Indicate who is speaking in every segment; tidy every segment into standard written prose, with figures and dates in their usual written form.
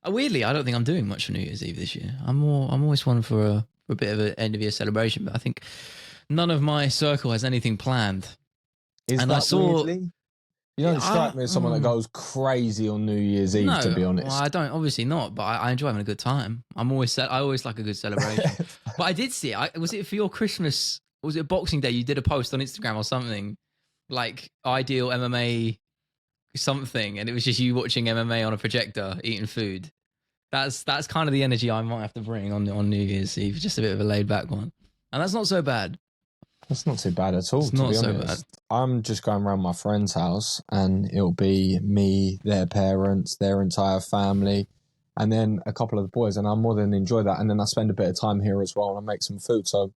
Speaker 1: Weirdly, I don't think I'm doing much for New Year's Eve this year. I'm always one for a bit of an end of year celebration, but I think none of my circle has anything planned.
Speaker 2: Is
Speaker 1: and
Speaker 2: that
Speaker 1: I saw,
Speaker 2: weirdly? You don't strike me as someone that goes crazy on New Year's Eve, to be honest.
Speaker 1: Well, I don't, obviously not, but I enjoy having a good time. I always like a good celebration. But I did see it. Was it for your Christmas? Was it Boxing Day? You did a post on Instagram or something, like ideal MMA something, and it was just you watching MMA on a projector, eating food. That's kind of the energy I might have to bring on New Year's Eve. Just a bit of a laid back one, and that's not so bad.
Speaker 2: That's not too bad at all,
Speaker 1: It's
Speaker 2: to
Speaker 1: not
Speaker 2: be
Speaker 1: so
Speaker 2: honest.
Speaker 1: bad.
Speaker 2: I'm just going around my friend's house and it'll be me, their parents, their entire family, and then a couple of the boys, and I more than enjoy that. And then I spend a bit of time here as well and I make some food. So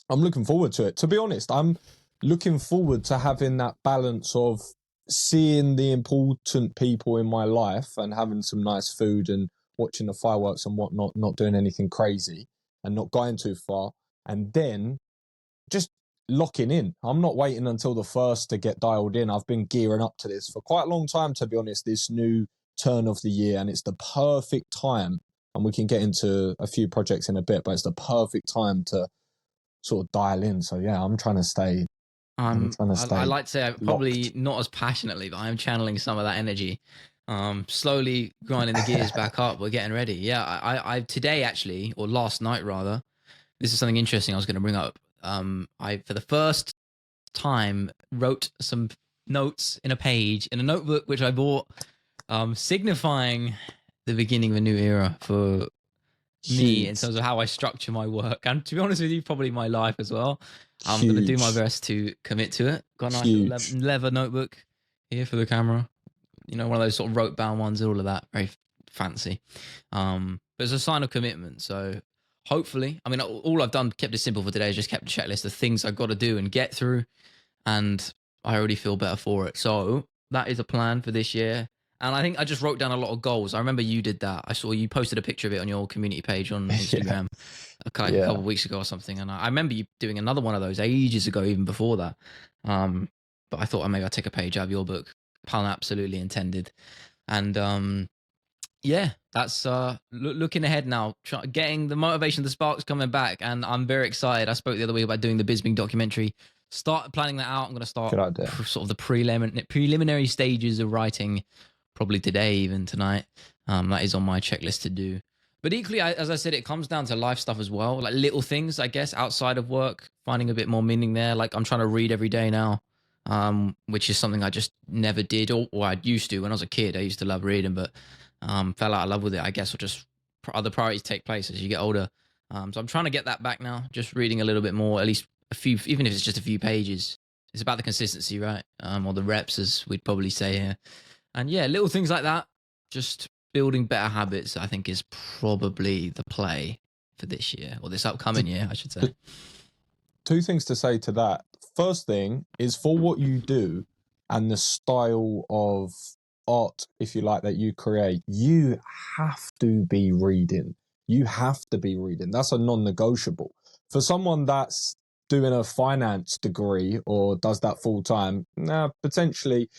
Speaker 2: I'm looking forward to it. To be honest, I'm looking forward to having that balance of seeing the important people in my life and having some nice food and watching the fireworks and whatnot, not doing anything crazy and not going too far. And then just locking in. I'm not waiting until the first to get dialed in. I've been gearing up to this for quite a long time, to be honest, this new turn of the year, and it's the perfect time. And we can get into a few projects in a bit, but it's the perfect time to sort of dial in. So yeah, I'm trying to stay.
Speaker 1: I like to say I'm probably not as passionately, but I'm channeling some of that energy. Slowly grinding the gears back up. We're getting ready. Yeah, I today actually, or last night rather, this is something interesting I was going to bring up. I, for the first time, wrote some notes in a notebook, which I bought, signifying the beginning of a new era for me in terms of how I structure my work. And to be honest with you, probably my life as well. I'm going to do my best to commit to it. Got a nice little leather notebook here for the camera. You know, one of those sort of rope bound ones, all of that. Very fancy. But it's a sign of commitment. So hopefully, I mean, all I've done, kept it simple for today, is just kept a checklist of things I've got to do and get through. And I already feel better for it. So that is a plan for this year. And I think I just wrote down a lot of goals. I remember you did that. I saw you posted a picture of it on your community page on Instagram a couple of weeks ago or something. And I remember you doing another one of those ages ago, even before that. But I thought maybe I'd take a page out of your book. Pun absolutely intended. And yeah, that's looking ahead now, getting the motivation, the sparks coming back. And I'm very excited. I spoke the other week about doing the Bisping documentary. Start planning that out. I'm going to start sort of the preliminary stages of writing, probably today, even tonight. That is on my checklist to do. But equally, as I said, it comes down to life stuff as well, like little things, I guess, outside of work, finding a bit more meaning there. Like I'm trying to read every day now, which is something I just never did, or I used to when I was a kid. I used to love reading, but fell out of love with it, I guess, or just other priorities take place as you get older. So I'm trying to get that back now, just reading a little bit more, at least a few, even if it's just a few pages. It's about the consistency, right? Or the reps, as we'd probably say here. And yeah, little things like that, just building better habits, I think, is probably the play for this year, or this upcoming year, I should say.
Speaker 2: Two things to say to that. First thing is, for what you do and the style of art, if you like, that you create, you have to be reading. You have to be reading. That's a non-negotiable. For someone that's doing a finance degree or does that full time, potentially,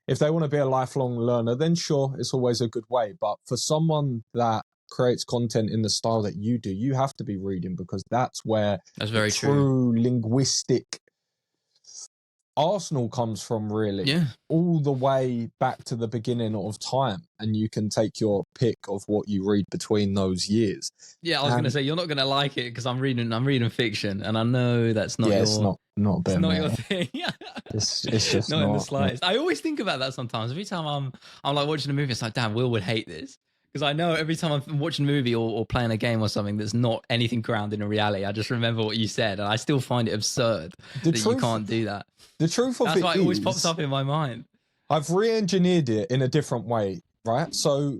Speaker 2: if they want to be a lifelong learner, then sure, it's always a good way. But for someone that creates content in the style that you do, you have to be reading, because that's where
Speaker 1: very
Speaker 2: true linguistic arsenal comes from, really.
Speaker 1: Yeah.
Speaker 2: All the way back to the beginning of time, and you can take your pick of what you read between those years.
Speaker 1: Yeah, I was going to say, you're not going to like it because I'm reading fiction, and I know that's not
Speaker 2: it's not a bit,
Speaker 1: it's not your thing.
Speaker 2: it's just not
Speaker 1: in the slightest. I always think about that sometimes. Every time I'm like watching a movie, it's like, damn, Will would hate this. Because I know every time I'm watching a movie or playing a game or something that's not anything grounded in reality, I just remember what you said, and I still find it absurd that you can't do that.
Speaker 2: The truth of
Speaker 1: that's
Speaker 2: it
Speaker 1: why it always pops up in my mind.
Speaker 2: I've re-engineered it in a different way, right? So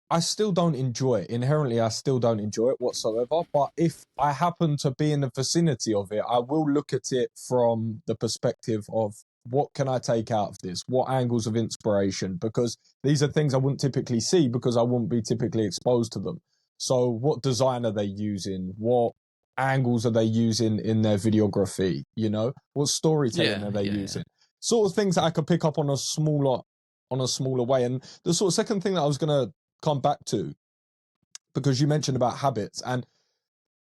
Speaker 2: I still don't enjoy it. Inherently, I still don't enjoy it whatsoever. But if I happen to be in the vicinity of it, I will look at it from the perspective of, what can I take out of this? What angles of inspiration? Because these are things I wouldn't typically see, because I wouldn't be typically exposed to them. So what design are they using? What angles are they using in their videography? You know, what storytelling are they using? Sort of things that I could pick up on a smaller way. And the sort of second thing that I was going to come back to because you mentioned about habits, and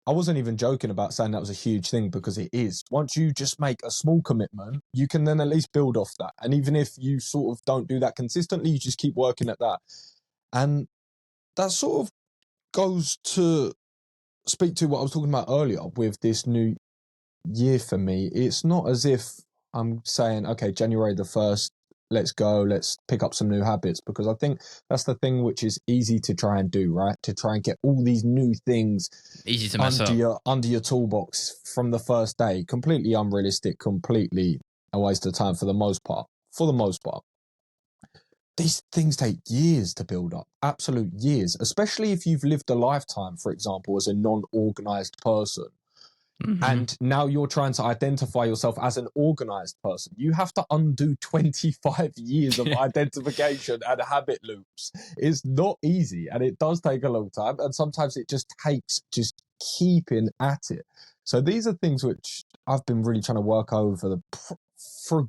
Speaker 2: I wasn't even joking about saying that was a huge thing, because it is. Once you just make a small commitment, you can then at least build off that. And even if you sort of don't do that consistently, you just keep working at that. And that sort of goes to speak to what I was talking about earlier with this new year for me. It's not as if I'm saying, okay, January the 1st, let's go, let's pick up some new habits, because I think that's the thing which is easy to try and do, right? To try and get all these new things
Speaker 1: easy to mess up
Speaker 2: under your toolbox from the first day. Completely unrealistic, completely a waste of time for the most part. These things take years to build up, absolute years, especially if you've lived a lifetime, for example, as a non-organized person. And now you're trying to identify yourself as an organized person. You have to undo 25 years of identification and habit loops. It's not easy, and it does take a long time. And sometimes it just takes just keeping at it. So these are things which I've been really trying to work over for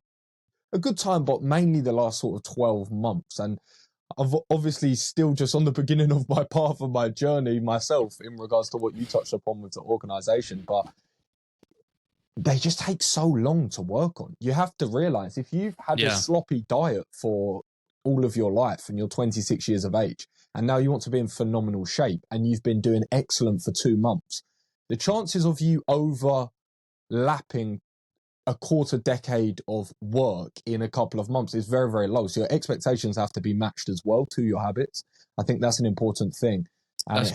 Speaker 2: a good time, but mainly the last sort of 12 months. And I've obviously still just on the beginning of my path of my journey myself in regards to what you touched upon with the organization. But they just take so long to work on. You have to realize, if you've had a sloppy diet for all of your life and you're 26 years of age, and now you want to be in phenomenal shape and you've been doing excellent for 2 months, the chances of you overlapping a quarter decade of work in a couple of months is very, very low. So your expectations have to be matched as well to your habits. I think that's an important thing. And it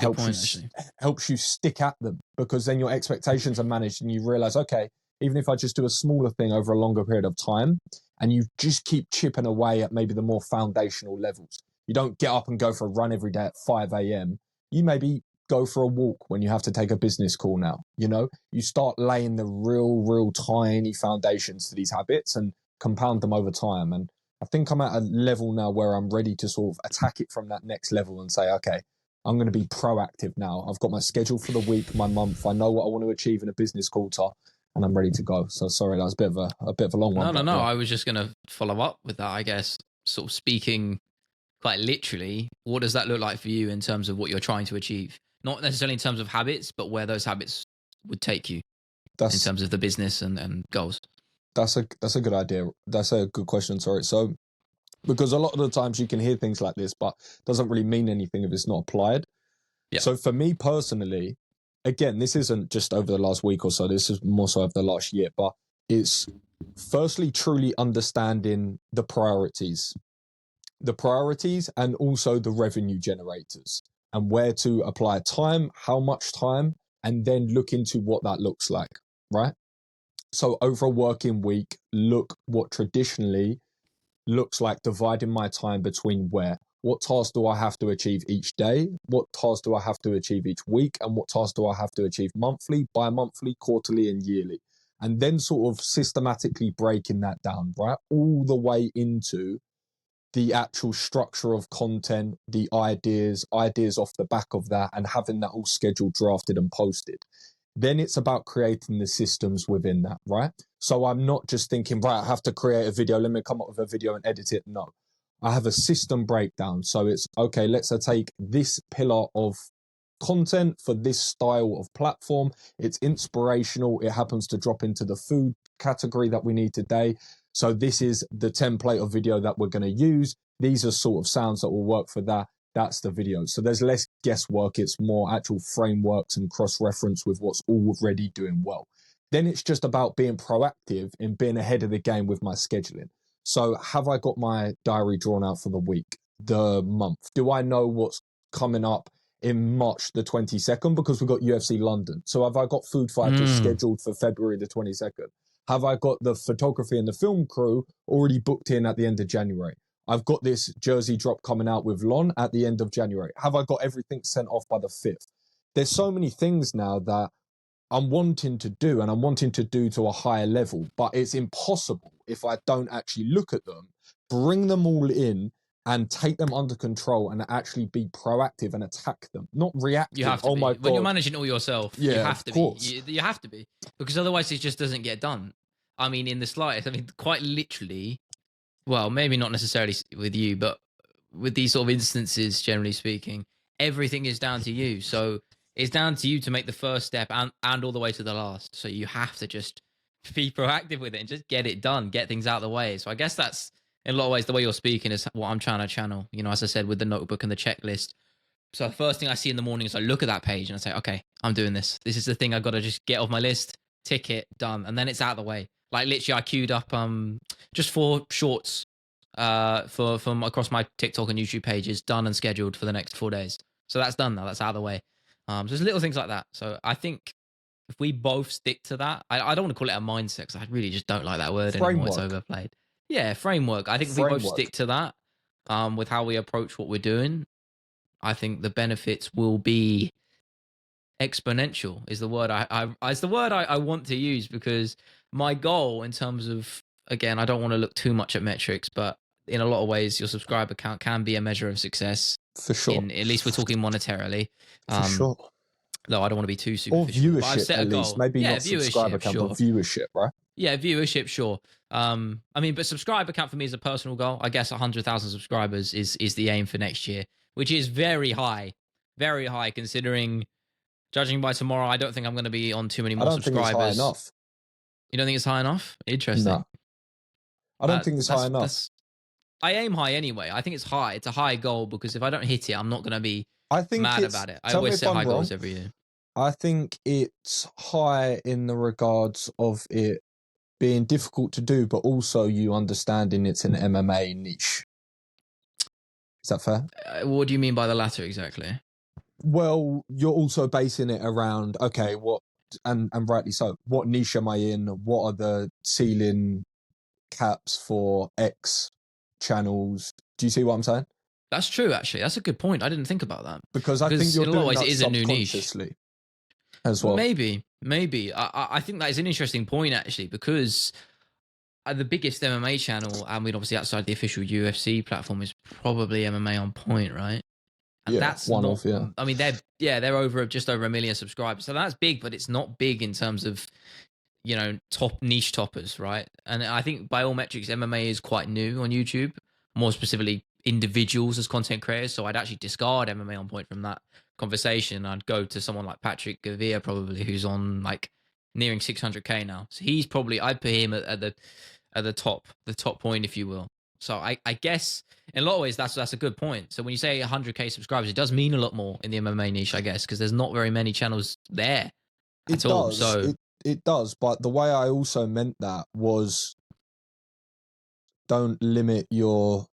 Speaker 2: helps you stick at them, because then your expectations are managed and you realize, okay, even if I just do a smaller thing over a longer period of time, and you just keep chipping away at maybe the more foundational levels. You don't get up and go for a run every day at 5 a.m. You maybe go for a walk when you have to take a business call now. You know, you start laying the real tiny foundations to these habits and compound them over time. And I think I'm at a level now where I'm ready to sort of attack it from that next level and say, okay, I'm going to be proactive now. I've got my schedule for the week, my month. I know what I want to achieve in a business quarter, and I'm ready to go. So sorry, that was a bit of a long one.
Speaker 1: No. I was just going to follow up with that, I guess, sort of speaking quite literally. What does that look like for you in terms of what you're trying to achieve? Not necessarily in terms of habits, but where those habits would take you in terms of the business and goals.
Speaker 2: That's a good idea. That's a good question. Sorry. So, because a lot of the times you can hear things like this, but it doesn't really mean anything if it's not applied. Yeah. So for me personally, again, this isn't just over the last week or so, this is more so over the last year, but it's firstly truly understanding the priorities and also the revenue generators, and where to apply time, how much time, and then look into what that looks like, right? So over a working week, look what traditionally looks like dividing my time between what tasks do I have to achieve each day? What tasks do I have to achieve each week? And what tasks do I have to achieve monthly, bi-monthly, quarterly, and yearly? And then sort of systematically breaking that down, right? All the way into the actual structure of content, the ideas off the back of that, and having that all scheduled, drafted, and posted. Then it's about creating the systems within that, right? So I'm not just thinking, right, I have to create a video, let me come up with a video and edit it. No, I have a system breakdown. So it's, okay, let's take this pillar of content for this style of platform. It's inspirational. It happens to drop into the food category that we need today. So this is the template of video that we're going to use. These are sort of sounds that will work for that. That's the video. So there's less guesswork. It's more actual frameworks and cross-reference with what's already doing well. Then it's just about being proactive and being ahead of the game with my scheduling. So have I got my diary drawn out for the week, the month? Do I know what's coming up in March the 22nd? Because we've got UFC London. So have I got food fighters scheduled for February the 22nd? Have I got the photography and the film crew already booked in at the end of January? I've got this jersey drop coming out with Lon at the end of January. Have I got everything sent off by the 5th? There's so many things now that I'm wanting to do, and I'm wanting to do to a higher level, but it's impossible if I don't actually look at them, bring them all in, and take them under control and actually be proactive and attack them, not reactive.
Speaker 1: You have to be.
Speaker 2: My God.
Speaker 1: When you're managing all yourself,
Speaker 2: yeah,
Speaker 1: you have to be. You have to be, because otherwise it just doesn't get done. I mean, in the slightest. I mean, quite literally. Well, maybe not necessarily with you, but with these sort of instances, generally speaking, everything is down to you. So it's down to you to make the first step and all the way to the last. So you have to just be proactive with it and just get it done, get things out of the way. So I guess that's in a lot of ways the way you're speaking is what I'm trying to channel. You know, as I said, with the notebook and the checklist. So the first thing I see in the morning is I look at that page and I say, okay, I'm doing this. This is the thing I've got to just get off my list, tick it, done. And then it's out of the way. Like literally I queued up just 4 shorts from across my TikTok and YouTube pages, done and scheduled for the next 4 days. So that's done now. That's out of the way. So there's little things like that. So I think if we both stick to that, I don't want to call it a mindset because I really just don't like that word anymore. It's overplayed. Yeah, framework. I think if we both stick to that with how we approach what we're doing, I think the benefits will be exponential is the word I want to use, because my goal in terms of, again, I don't want to look too much at metrics, but in a lot of ways your subscriber count can be a measure of success.
Speaker 2: For sure.
Speaker 1: At least we're talking monetarily.
Speaker 2: For sure.
Speaker 1: No, I don't want to be too superficial.
Speaker 2: Or viewership, at least. Maybe not subscriber count, but viewership, right?
Speaker 1: Yeah, viewership, sure. I mean, but subscriber count for me is a personal goal. I guess 100,000 subscribers is the aim for next year, which is very high considering, judging by tomorrow, I don't think I'm going to be on too many more subscribers.
Speaker 2: I don't think it's high enough.
Speaker 1: You don't think it's high enough? Interesting.
Speaker 2: No. I don't think it's high enough.
Speaker 1: I aim high anyway. I think it's high. It's a high goal because if I don't hit it, I'm not going to be mad about it. I always set high goals every year.
Speaker 2: I think it's high in the regards of it being difficult to do, but also you understanding it's an MMA niche. Is that fair?
Speaker 1: What do you mean by the latter exactly?
Speaker 2: Well, you're also basing it around, okay, what, and rightly so, what niche am I in? What are the ceiling caps for X channels? Do you see what I'm saying?
Speaker 1: That's true, actually. That's a good point. I didn't think about that.
Speaker 2: Because I think you're doing that
Speaker 1: it is a new niche
Speaker 2: as well.
Speaker 1: Maybe. I think that is an interesting point, actually, because the biggest MMA channel, I mean, obviously outside the official UFC platform, is probably MMA On Point, right? And
Speaker 2: yeah,
Speaker 1: that's I mean, they're just over 1 million subscribers, so that's big, but it's not big in terms of, you know, top niche toppers, right? And I think by all metrics, MMA is quite new on YouTube, more specifically individuals as content creators. So I'd actually discard MMA On Point from that conversation. I'd go to someone like Patrick Gavia, probably, who's on like nearing 600k now. So he's probably, I'd put him at the top point, if you will. So I guess in a lot of ways that's a good point. So when you say 100k subscribers, it does mean a lot more in the MMA niche, I guess, because there's not very many channels there at all. So
Speaker 2: it does, but the way I also meant that was, don't limit your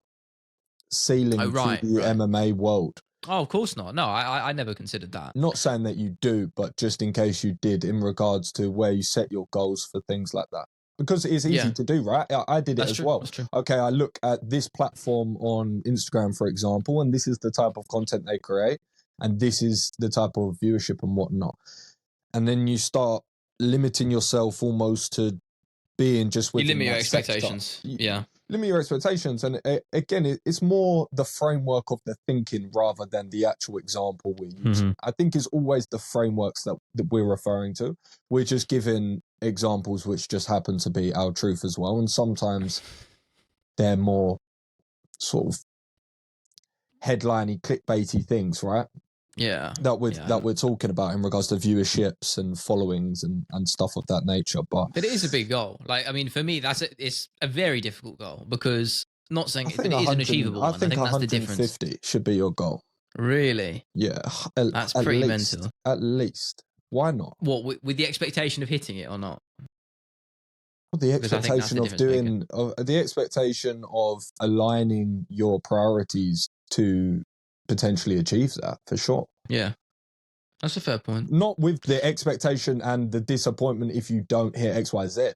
Speaker 2: ceiling to the MMA world.
Speaker 1: Oh, of course not. No, I never considered that.
Speaker 2: Not saying that you do, but just in case you did, in regards to where you set your goals for things like that. Because it's easy to do, right? I did it as well. That's true. Okay, I look at this platform on Instagram, for example, and this is the type of content they create, and this is the type of viewership and whatnot. And then you start limiting yourself almost to being just within
Speaker 1: you limit your expectations. Yeah.
Speaker 2: Limit your expectations. And again, it's more the framework of the thinking rather than the actual example we're using. I think it's always the frameworks that we're referring to. We're just giving examples which just happen to be our truth as well. And sometimes they're more sort of headliney, clickbaity things, right?
Speaker 1: Yeah.
Speaker 2: That we're talking about in regards to viewerships and followings and stuff of that nature. But
Speaker 1: it is a big goal. Like, I mean, for me, it's a very difficult goal, because not saying it is an achievable one. I think that's the difference.
Speaker 2: 150 should be your goal.
Speaker 1: Really?
Speaker 2: Yeah.
Speaker 1: That's pretty mental.
Speaker 2: At least. Why not?
Speaker 1: What, with the expectation of hitting it or not?
Speaker 2: The expectation of the expectation of aligning your priorities to potentially achieve that, for sure.
Speaker 1: Yeah, that's a fair point.
Speaker 2: Not with the expectation and the disappointment if you don't hit XYZ,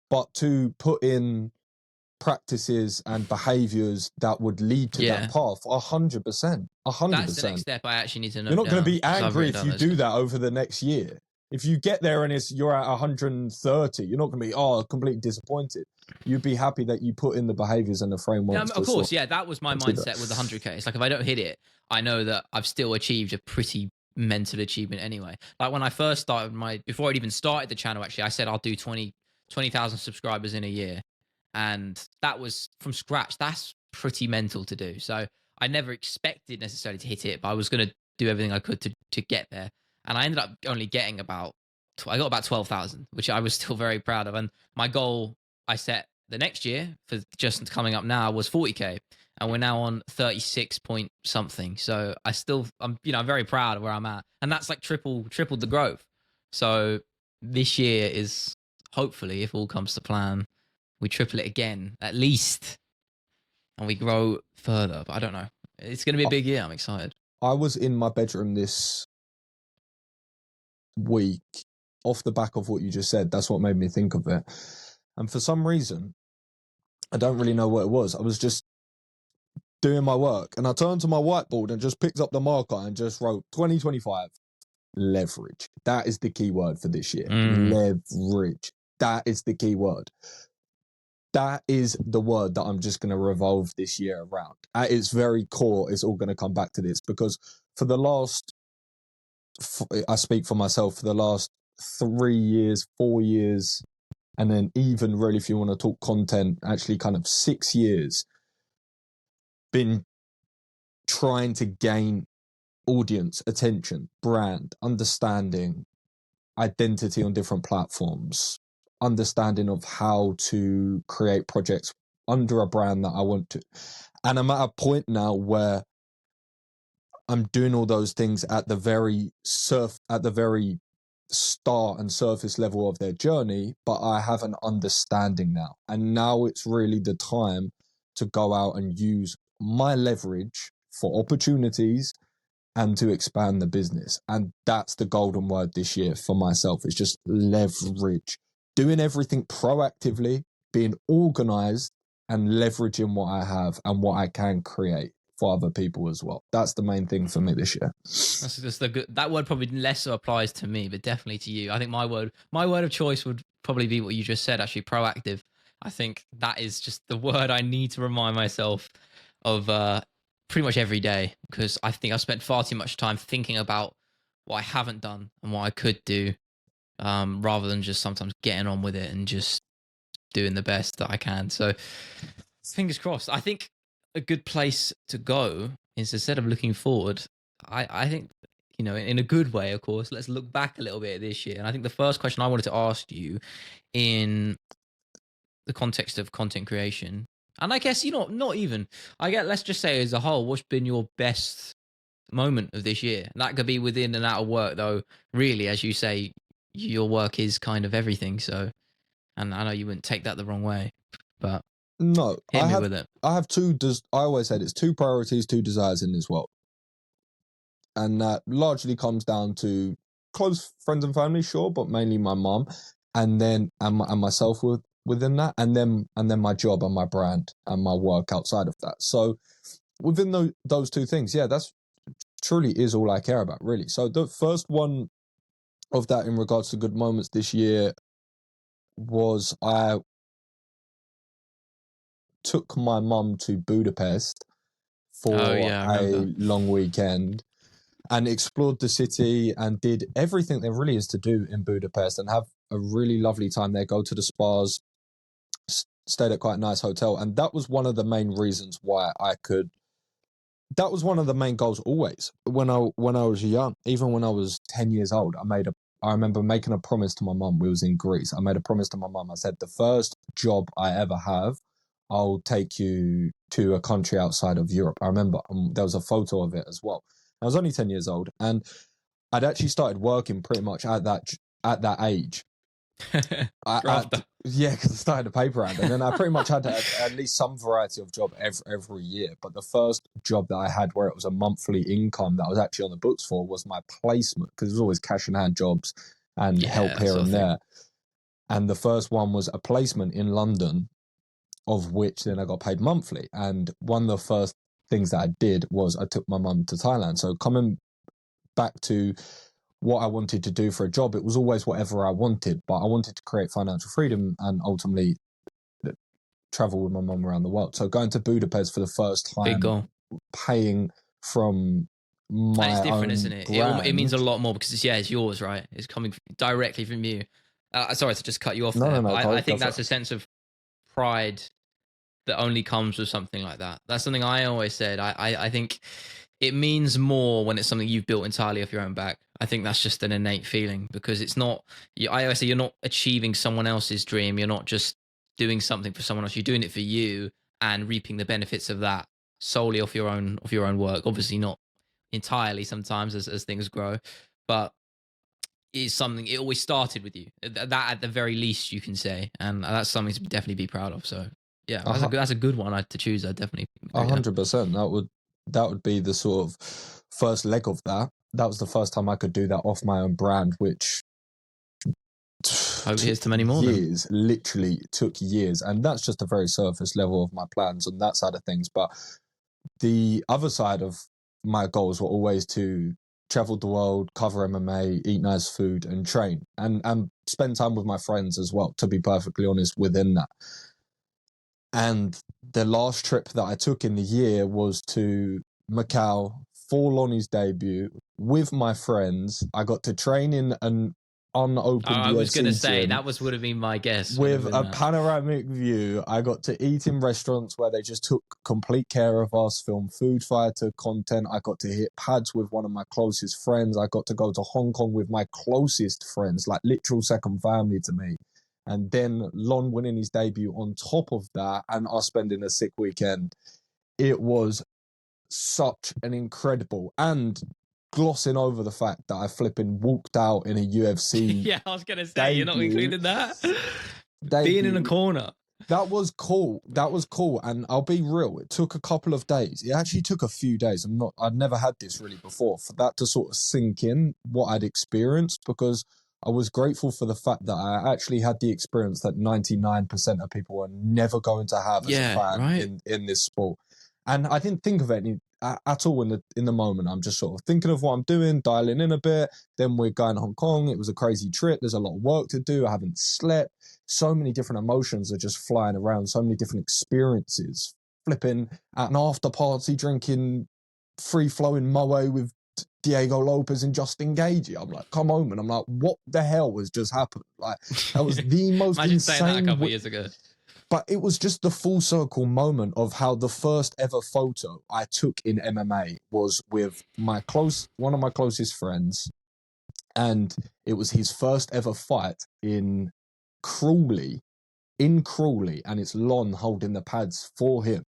Speaker 2: but to put in practices and behaviors that would lead to that path. 100%. 100%.
Speaker 1: That's the next step I actually need to know.
Speaker 2: You're not going to be angry if you do that over the next year. If you get there and you're at 130, you're not going to be completely disappointed. You'd be happy that you put in the behaviors and the frameworks.
Speaker 1: Yeah, of course, that was my mindset with the 100k. It's like, if I don't hit it, I know that I've still achieved a pretty mental achievement anyway. Like when I first started before I'd even started the channel, actually, I said I'll do 20,000 subscribers in a year. And that was from scratch. That's pretty mental to do. So I never expected necessarily to hit it, but I was going to do everything I could to get there. And I ended up only getting I got about 12,000, which I was still very proud of. And my goal I set the next year for just coming up now was 40K. And we're now on 36 point something. So I'm very proud of where I'm at. And that's like tripled the growth. So this year is hopefully, if all comes to plan, we triple it again, at least. And we grow further. But I don't know. It's going to be a big year. I'm excited.
Speaker 2: I was in my bedroom this week off the back of what you just said. That's what made me think of it. And for some reason, I don't really know what it was. I was just doing my work and I turned to my whiteboard and just picked up the marker and just wrote 2025 leverage. That is the key word for this year. Leverage. That is the key word. That is the word that I'm just going to revolve this year around. At its very core, it's all going to come back to this, because for the last, I speak for myself, for the last 3 years, 4 years, and then even really, if you want to talk content, actually kind of 6 years, been trying to gain audience, attention, brand, understanding, identity on different platforms, understanding of how to create projects under a brand that I want to. And I'm at a point now where I'm doing all those things at the very start and surface level of their journey, but I have an understanding now. And now it's really the time to go out and use my leverage for opportunities and to expand the business. And that's the golden word this year for myself. It's just leverage. Doing everything proactively, being organized, and leveraging what I have and what I can create for other people as well. That's the main thing for me this year.
Speaker 1: That's just that word probably less so applies to me, but definitely to you. I think my word of choice would probably be what you just said, actually, proactive. I think that is just the word I need to remind myself of pretty much every day, because I think I've spent far too much time thinking about what I haven't done and what I could do, rather than just sometimes getting on with it and just doing the best that I can. So fingers crossed. I think a good place to go is, instead of looking forward, I think, in a good way, of course, let's look back a little bit at this year. And I think the first question I wanted to ask you, in the context of content creation, and I guess, not even, let's just say as a whole, what's been your best moment of this year? And that could be within and out of work, though, really, as you say, your work is kind of everything. So, and I know you wouldn't take that the wrong way, but
Speaker 2: no,
Speaker 1: hit me with it.
Speaker 2: I have I always said it's 2 priorities, 2 desires in this world. And that largely comes down to close friends and family, sure, but mainly my mom, and then and myself within that, and then my job and my brand and my work outside of that. So within those 2 things, yeah, that's truly is all I care about, really. So the first one of that in regards to good moments this year was I took my mum to Budapest for a long weekend and explored the city and did everything there really is to do in Budapest and have a really lovely time there, go to the spas, stayed at quite a nice hotel. And that was one of the main reasons why that was one of the main goals always. When I was young, even when I was 10 years old, I remember making a promise to my mum. We was in Greece. I made a promise to my mum. I said, the first job I ever have, I'll take you to a country outside of Europe. I remember there was a photo of it as well. I was only 10 years old, and I'd actually started working pretty much at that age. Because I started a paper round, and then I pretty much had at least some variety of job every year. But the first job that I had where it was a monthly income that I was actually on the books for was my placement, because it was always cash in hand jobs and help here and there. And the first one was a placement in London, of which then I got paid monthly. And one of the first things that I did was I took my mum to Thailand. So coming back to what I wanted to do for a job, it was always whatever I wanted, but I wanted to create financial freedom and ultimately travel with my mum around the world. So going to Budapest for the first time, paying from my
Speaker 1: and it's different,
Speaker 2: own
Speaker 1: isn't it?
Speaker 2: brand.
Speaker 1: It means a lot more, because it's yours, right? It's coming directly from you. Sorry to just cut you off
Speaker 2: No,
Speaker 1: there.
Speaker 2: no,
Speaker 1: I think that's a sense of pride that only comes with something like that. That's something I always said. I think it means more when it's something you've built entirely off your own back. I think that's just an innate feeling, because it's not, I always say, you're not achieving someone else's dream. You're not just doing something for someone else. You're doing it for you and reaping the benefits of that solely off your own work. Obviously not entirely sometimes as things grow, but it's something, it always started with you. That at the very least you can say, and that's something to definitely be proud of. So yeah, that's a good one to choose. I definitely agree.
Speaker 2: 100%. That would be the sort of first leg of that. That was the first time I could do that off my own brand, which
Speaker 1: hope here's to many more.
Speaker 2: Years, literally took years, and that's just a very surface level of my plans on that side of things. But the other side of my goals were always to travel the world, cover MMA, eat nice food, and train, and spend time with my friends as well, to be perfectly honest, within that. And the last trip that I took in the year was to Macau for Lonnie's debut with my friends. I got to train in an unopened
Speaker 1: I was going to say,
Speaker 2: gym
Speaker 1: that would have been my guess.
Speaker 2: with a panoramic view. I got to eat in restaurants where they just took complete care of us, film food fighter content. I got to hit pads with one of my closest friends. I got to go to Hong Kong with my closest friends, like literal second family to me. And then Lon winning his debut on top of that, and us spending a sick weekend. It was such an incredible, and glossing over the fact that I flipping walked out in a UFC.
Speaker 1: Yeah, I was going to say, you're not including that.
Speaker 2: Debut.
Speaker 1: Being in a corner.
Speaker 2: That was cool. And I'll be real, it took a couple of days. It actually took a few days. I'd never had this really before, for that to sort of sink in what I'd experienced, because I was grateful for the fact that I actually had the experience that 99% of people are never going to have as a fan in this sport. And I didn't think of any at all in the moment. I'm just sort of thinking of what I'm doing, dialing in a bit. Then we're going to Hong Kong. It was a crazy trip. There's a lot of work to do. I haven't slept. So many different emotions are just flying around. So many different experiences. Flipping at an after party, drinking free-flowing moe with Diego Lopez and Justin Gagey. I'm like, come home, and I'm like, what the hell has just happened? Like, that was the most
Speaker 1: Imagine
Speaker 2: insane.
Speaker 1: saying that a couple of years ago.
Speaker 2: But it was just the full circle moment of how the first ever photo I took in MMA was with one of my closest friends, and it was his first ever fight in Crawley, and it's Lon holding the pads for him.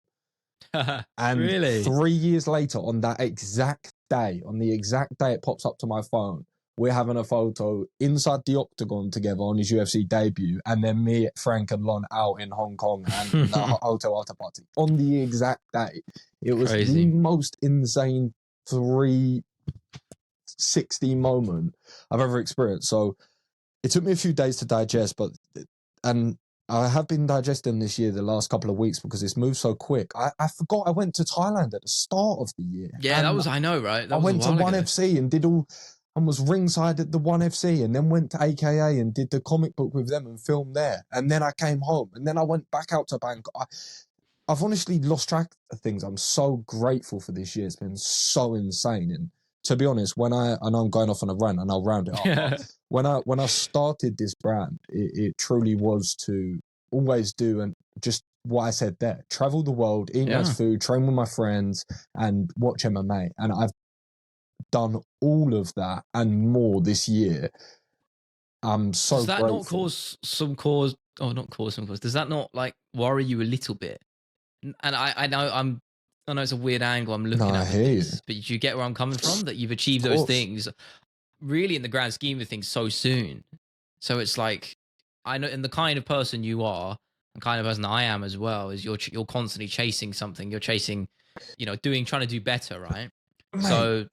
Speaker 2: And
Speaker 1: really?
Speaker 2: 3 years later, on the exact day it pops up to my phone, we're having a photo inside the octagon together on his UFC debut, and then me, Frank, and Lon out in Hong Kong and the hotel after party on the exact day. It was the most insane 360 moment I've ever experienced. So it took me a few days to digest, and I have been digesting this year, the last couple of weeks, because it's moved so quick. I forgot I went to Thailand at the start of the year.
Speaker 1: Yeah, that was, I know, right?
Speaker 2: I went to 1FC and was ringside at the 1FC, and then went to AKA and did the comic book with them and filmed there. And then I came home, and then I went back out to Bangkok. I've honestly lost track of things. I'm so grateful for this year. It's been so insane. And to be honest, I know I'm going off on a rant, and I'll round it up. Yeah. When I started this brand, it truly was to always do and just what I said there: travel the world, eat nice food, train with my friends, and watch MMA. And I've done all of that and more this year. I'm so
Speaker 1: Does that
Speaker 2: grateful.
Speaker 1: not cause some cause? Oh, not cause some cause. Does that not like worry you a little bit? And I know it's a weird angle I'm looking at this, but do you get where I'm coming from? That you've achieved those things really in the grand scheme of things so soon. So it's like, I know, and the kind of person you are, the kind of person I am as well, is you're constantly chasing something. You're chasing, trying to do better, right? Mate. So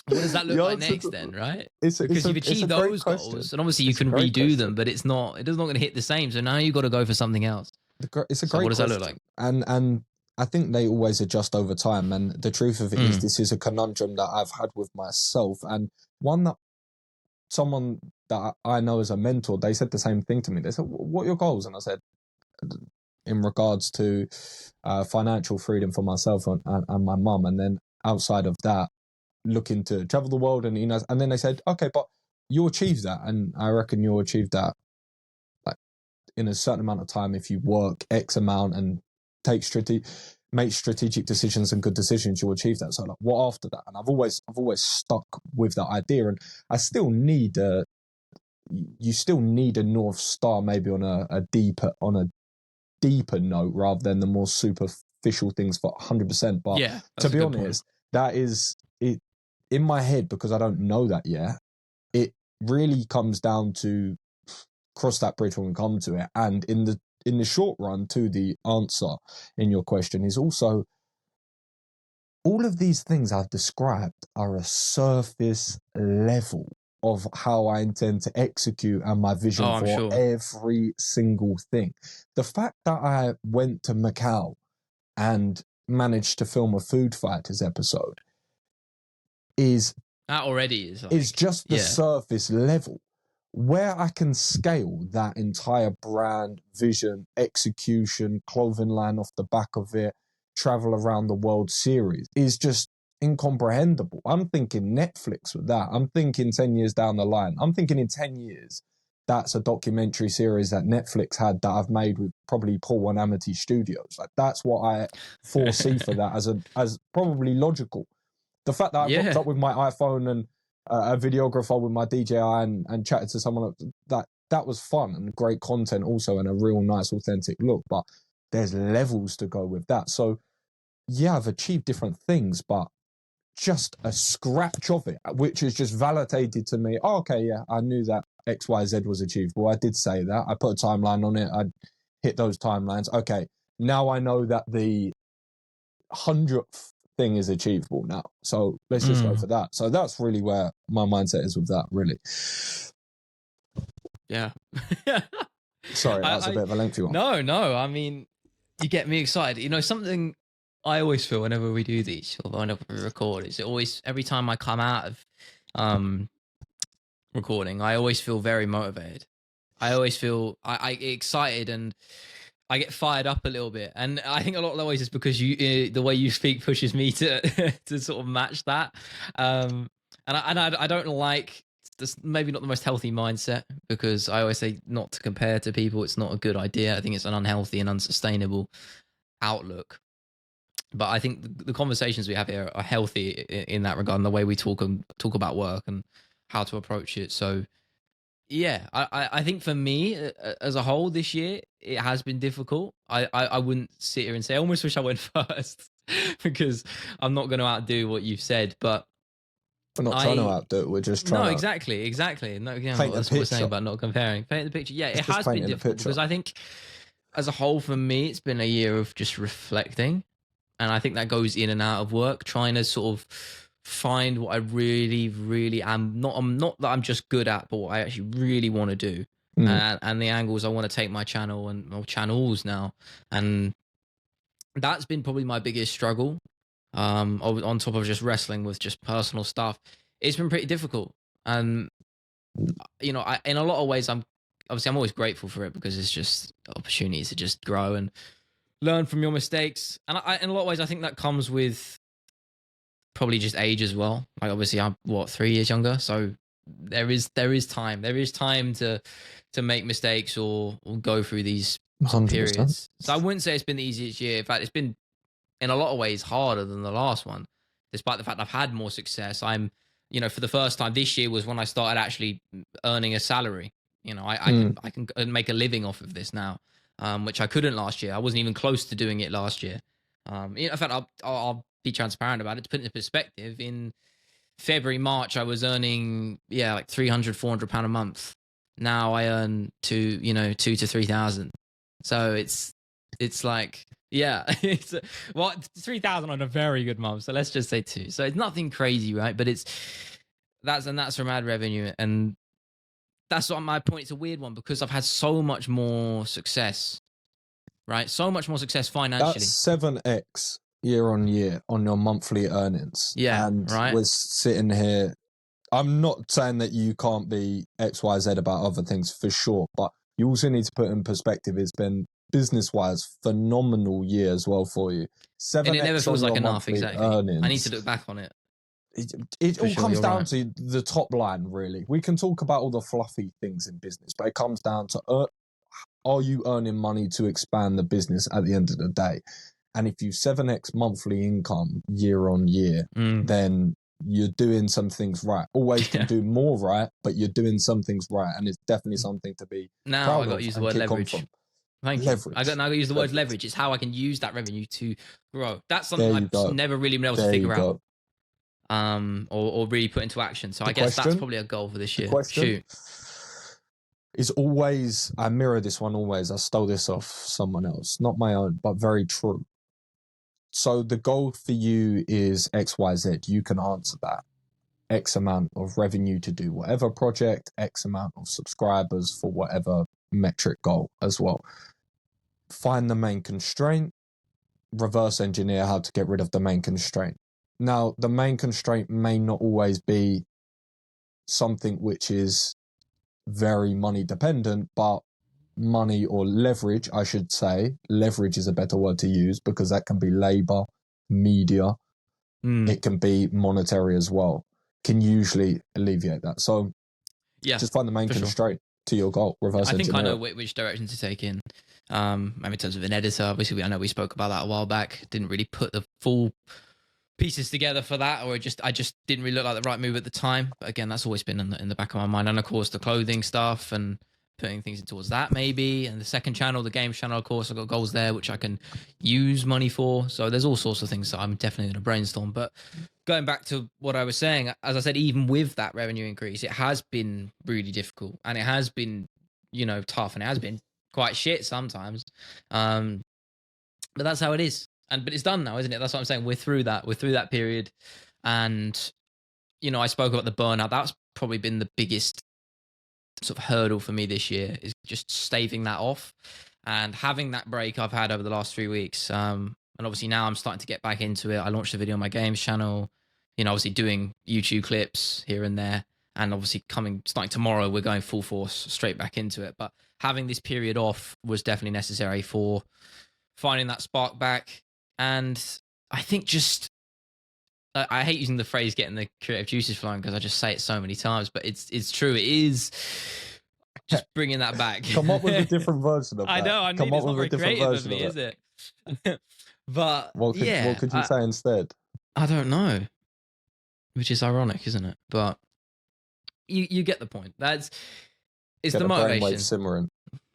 Speaker 1: what does that look like next then, right? Because you've achieved those goals, and obviously you can redo them, but it's not going to hit the same. So now you've got to go for something else.
Speaker 2: It's a great question. What does that look like? And I think they always adjust over time. And the truth of it is, this is a conundrum that I've had with myself, and one that someone that I know as a mentor, they said the same thing to me. They said, what are your goals? And I said, in regards to financial freedom for myself and my mum. And then outside of that, looking to travel the world. And and then they said, okay, but you'll achieve that. And I reckon you'll achieve that like in a certain amount of time if you work X amount and take strategic. make strategic decisions and good decisions, you'll achieve that. So like, what after that? And I've always stuck with that idea, and I still need you still need a North Star, maybe on a deeper note, rather than the more superficial things for 100%. But
Speaker 1: yeah,
Speaker 2: to be honest, that is it in my head, because I don't know that yet. It really comes down to cross that bridge when we come to it. And in the short run, to the answer in your question is also, all of these things I've described are a surface level of how I intend to execute and my vision for every single thing. The fact that I went to Macau and managed to film a Food Fighters episode is
Speaker 1: that already is
Speaker 2: just the surface level. Where I can scale that entire brand, vision, execution, clothing line off the back of it, travel around the world series is just incomprehensible. I'm thinking Netflix with that. I'm thinking 10 years down the line. I'm thinking in 10 years, that's a documentary series that Netflix had that I've made with probably Paul and Amity Studios. Like, that's what I foresee for that as probably logical. The fact that I rocked up with my iPhone and a videographer with my DJI and chatted to someone, that was fun and great content also, and a real nice authentic look. But there's levels to go with that. So yeah, I've achieved different things, but just a scratch of it, which has just validated to me, oh, okay, yeah, I knew that XYZ was achievable. I did say that. I put a timeline on it. I hit those timelines. Okay, now I know that the 100th thing is achievable now. So let's just go for that. So that's really where my mindset is with that, really.
Speaker 1: Yeah.
Speaker 2: Sorry, that's a bit of a lengthy one.
Speaker 1: No. I mean, you get me excited. You know, something I always feel whenever we do these, or whenever we record, is it always, every time I come out of recording, I always feel very motivated. I always feel I get excited and I get fired up a little bit. And I think a lot of the ways is because the way you speak pushes me to to sort of match that. And I don't like this, maybe not the most healthy mindset, because I always say not to compare to people. It's not a good idea. I think it's an unhealthy and unsustainable outlook. But I think the conversations we have here are healthy in that regard, and the way we talk about work and how to approach it. So yeah, I think for me as a whole this year, it has been difficult. I wouldn't sit here and say I almost wish I went first, because I'm not going to outdo what you've said. But
Speaker 2: we're not trying to outdo it. We're just trying.
Speaker 1: No, exactly. No, that's what we're saying about not comparing. Paint the picture. Yeah, it has been difficult because I think as a whole for me, it's been a year of just reflecting, and I think that goes in and out of work, trying to sort of find what I really am. Not that I'm just good at, but what I actually really want to do, and the angles I want to take my channel or channels now, and that's been probably my biggest struggle. On top of just wrestling with just personal stuff, it's been pretty difficult. And you know, in a lot of ways, I'm always grateful for it, because it's just opportunities to just grow and learn from your mistakes. And in a lot of ways, I think that comes with probably just age as well. Like, obviously I'm 3 years younger, so there is time to make mistakes or go through these periods. So I wouldn't say it's been the easiest year. In fact, it's been in a lot of ways harder than the last one, despite the fact I've had more success. I'm, you know, for the first time this year was when I started actually earning a salary. You know, I can make a living off of this now, which I couldn't last year. I wasn't even close to doing it last year. In fact, I'll be transparent about it. To put it into perspective, in February, March, I was earning like £300, £400 a month. Now I earn two to 3,000. So it's like, yeah, it's 3,000 on a very good month. So let's just say 2. So it's nothing crazy, right? But that's from ad revenue, and that's what my point. It's a weird one because I've had so much more success, right? So much more success financially.
Speaker 2: That's 7x year on year on your monthly earnings.
Speaker 1: Yeah,
Speaker 2: and
Speaker 1: right.
Speaker 2: We're sitting here. I'm not saying that you can't be XYZ about other things for sure, but you also need to put in perspective. It's been business-wise phenomenal year as well for you. 7x
Speaker 1: and it never feels like enough. Exactly.
Speaker 2: Earnings.
Speaker 1: I need to look back on it.
Speaker 2: It all comes down to the top line, really. We can talk about all the fluffy things in business, but it comes down to are you earning money to expand the business at the end of the day? And if you 7x monthly income year on year, then you're doing some things right. Always can do more right, but you're doing some things right. And it's definitely something to be
Speaker 1: now
Speaker 2: proud
Speaker 1: I got
Speaker 2: of
Speaker 1: to use the
Speaker 2: and
Speaker 1: word
Speaker 2: kick on
Speaker 1: leverage.
Speaker 2: from.
Speaker 1: Thank you. I got to use the word leverage. It's how I can use that revenue to grow. That's something I've never really been able to figure out. Or really put into action. So I guess that's probably a goal for this year. Shoot.
Speaker 2: Is always, I mirror this one always. I stole this off someone else, not my own, but very true. So the goal for you is XYZ. You can answer that. X amount of revenue to do whatever project, X amount of subscribers for whatever metric goal as well. Find the main constraint, reverse engineer how to get rid of the main constraint. Now, the main constraint may not always be something which is very money dependent, but money or leverage, I should say. Leverage is a better word to use because that can be labor, media. It can be monetary as well. Can usually alleviate that. So just find the main constraint to your goal. Reverse engineer.
Speaker 1: I think I know which direction to take in. In terms of an editor, obviously, I know we spoke about that a while back. Didn't really put the full pieces together for that, or I just didn't really look like the right move at the time. But again, that's always been in the back of my mind. And of course, the clothing stuff and putting things towards that maybe. And the second channel, the games channel, of course, I've got goals there which I can use money for. So there's all sorts of things that I'm definitely going to brainstorm. But going back to what I was saying, as I said, even with that revenue increase, it has been really difficult and it has been, tough, and it has been quite shit sometimes. But that's how it is. But it's done now, isn't it? That's what I'm saying. We're through that period. And, I spoke about the burnout. That's probably been the biggest sort of hurdle for me this year, is just staving that off and having that break I've had over the last 3 weeks. And obviously now I'm starting to get back into it. I launched a video on my games channel, obviously doing YouTube clips here and there. And obviously starting tomorrow, we're going full force straight back into it. But having this period off was definitely necessary for finding that spark back. And I think I hate using the phrase getting the creative juices flowing because I just say it so many times, but it's true. It is just bringing that back.
Speaker 2: Come up with a different version of that.
Speaker 1: I know. It's not very creative of me, is it? But what
Speaker 2: could you say instead?
Speaker 1: I don't know. Which is ironic, isn't it? But you get the point. It's the motivation.
Speaker 2: Brainwave simmering.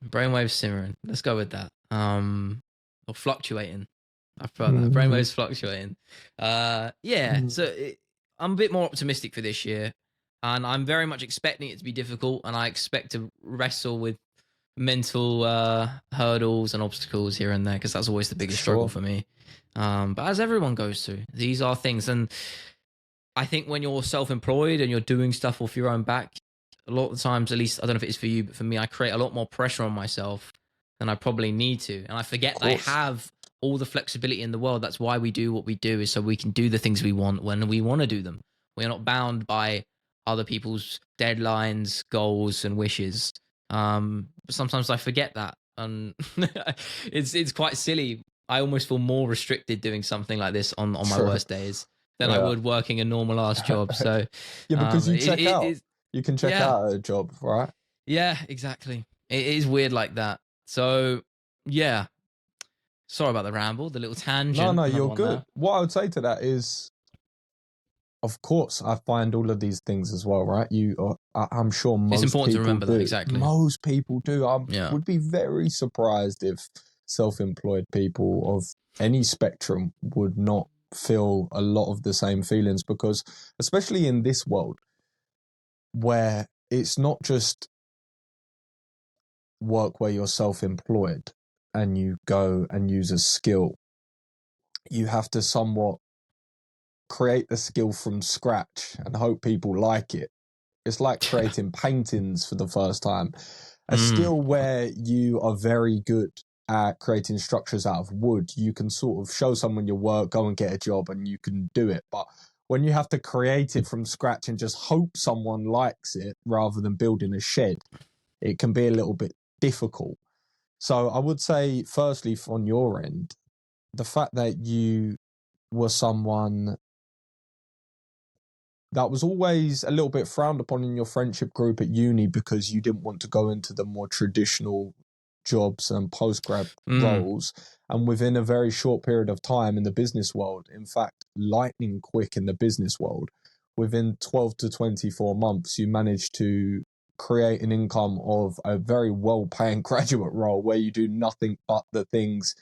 Speaker 1: Brainwave simmering. Let's go with that. Or fluctuating. I prefer that. Brainwave's fluctuating. So I'm a bit more optimistic for this year, and I'm very much expecting it to be difficult, and I expect to wrestle with mental hurdles and obstacles here and there, because that's always the biggest struggle for me. But as everyone goes through, these are things. And I think when you're self-employed and you're doing stuff off your own back, a lot of the times, at least, I don't know if it is for you, but for me, I create a lot more pressure on myself than I probably need to. And I forget that I have all the flexibility in the world. That's why we do what we do, is so we can do the things we want when we want to do them. We're not bound by other people's deadlines, goals, and wishes. But sometimes I forget that, and it's quite silly. I almost feel more restricted doing something like this on my worst days than I would working a normal ass job. So
Speaker 2: because you check out. You can check out a job, right?
Speaker 1: Yeah, exactly. It is weird like that. So yeah. Sorry about the ramble, the little tangent.
Speaker 2: No, you're good. What I would say to that is, of course, I find all of these things as well, right? I'm sure most people do.
Speaker 1: It's important to remember that, exactly.
Speaker 2: Most people do. I would be very surprised if self-employed people of any spectrum would not feel a lot of the same feelings, because especially in this world where it's not just work where you're self-employed and you go and use a skill, you have to somewhat create the skill from scratch and hope people like it. It's like creating paintings for the first time. A skill where you are very good at creating structures out of wood, you can sort of show someone your work, go and get a job, and you can do it. But when you have to create it from scratch and just hope someone likes it rather than building a shed, it can be a little bit difficult. So I would say, firstly, on your end, the fact that you were someone that was always a little bit frowned upon in your friendship group at uni because you didn't want to go into the more traditional jobs and post-grad roles, And within a very short period of time in the business world, in fact, lightning quick in the business world, within 12 to 24 months, you manage to create an income of a very well-paying graduate role where you do nothing but the things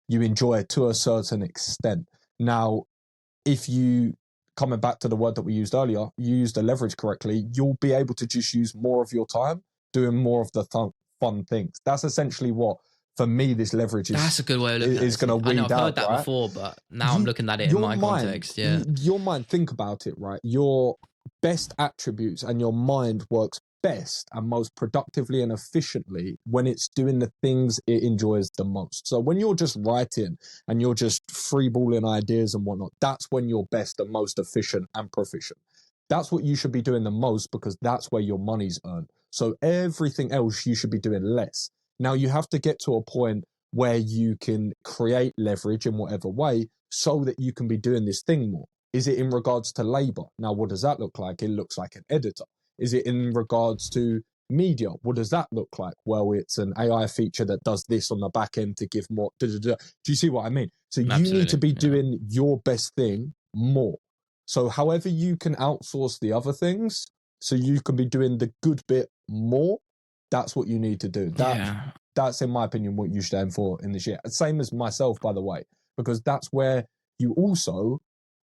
Speaker 2: you enjoy to a certain extent. Now, if you, coming back to the word that we used earlier, you use the leverage correctly, you'll be able to just use more of your time doing more of the fun things. That's essentially what, for me, this leverage
Speaker 1: that's a good way of looking at it.
Speaker 2: is going to weed out.
Speaker 1: I've heard that before, but now I'm looking at it in my context. Yeah,
Speaker 2: your mind, think about it, right? Your best attributes and your mind works best and most productively and efficiently when it's doing the things it enjoys the most. So when you're just writing and you're just freeballing ideas and whatnot, that's when you're best and most efficient and proficient. That's what you should be doing the most, because that's where your money's earned. So everything else you should be doing less. Now you have to get to a point where you can create leverage in whatever way so that you can be doing this thing more. Is it in regards to labor? Now, what does that look like? It looks like an editor. Is it in regards to media? What does that look like? Well, it's an AI feature that does this on the back end to give more. Do you see what I mean? So you need to be doing your best thing more. So however you can outsource the other things, so you can be doing the good bit more, that's what you need to do. That's, in my opinion, what you should aim for in this year. Same as myself, by the way, because that's where you also,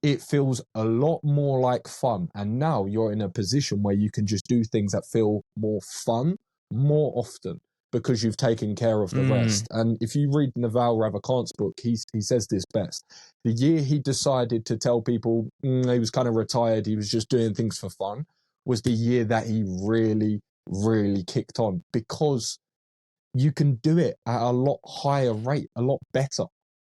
Speaker 2: it feels a lot more like fun. And now you're in a position where you can just do things that feel more fun more often because you've taken care of the rest. And if you read Naval Ravikant's book, he says this best. The year he decided to tell people he was kind of retired, he was just doing things for fun, was the year that he really, really kicked on, because you can do it at a lot higher rate, a lot better,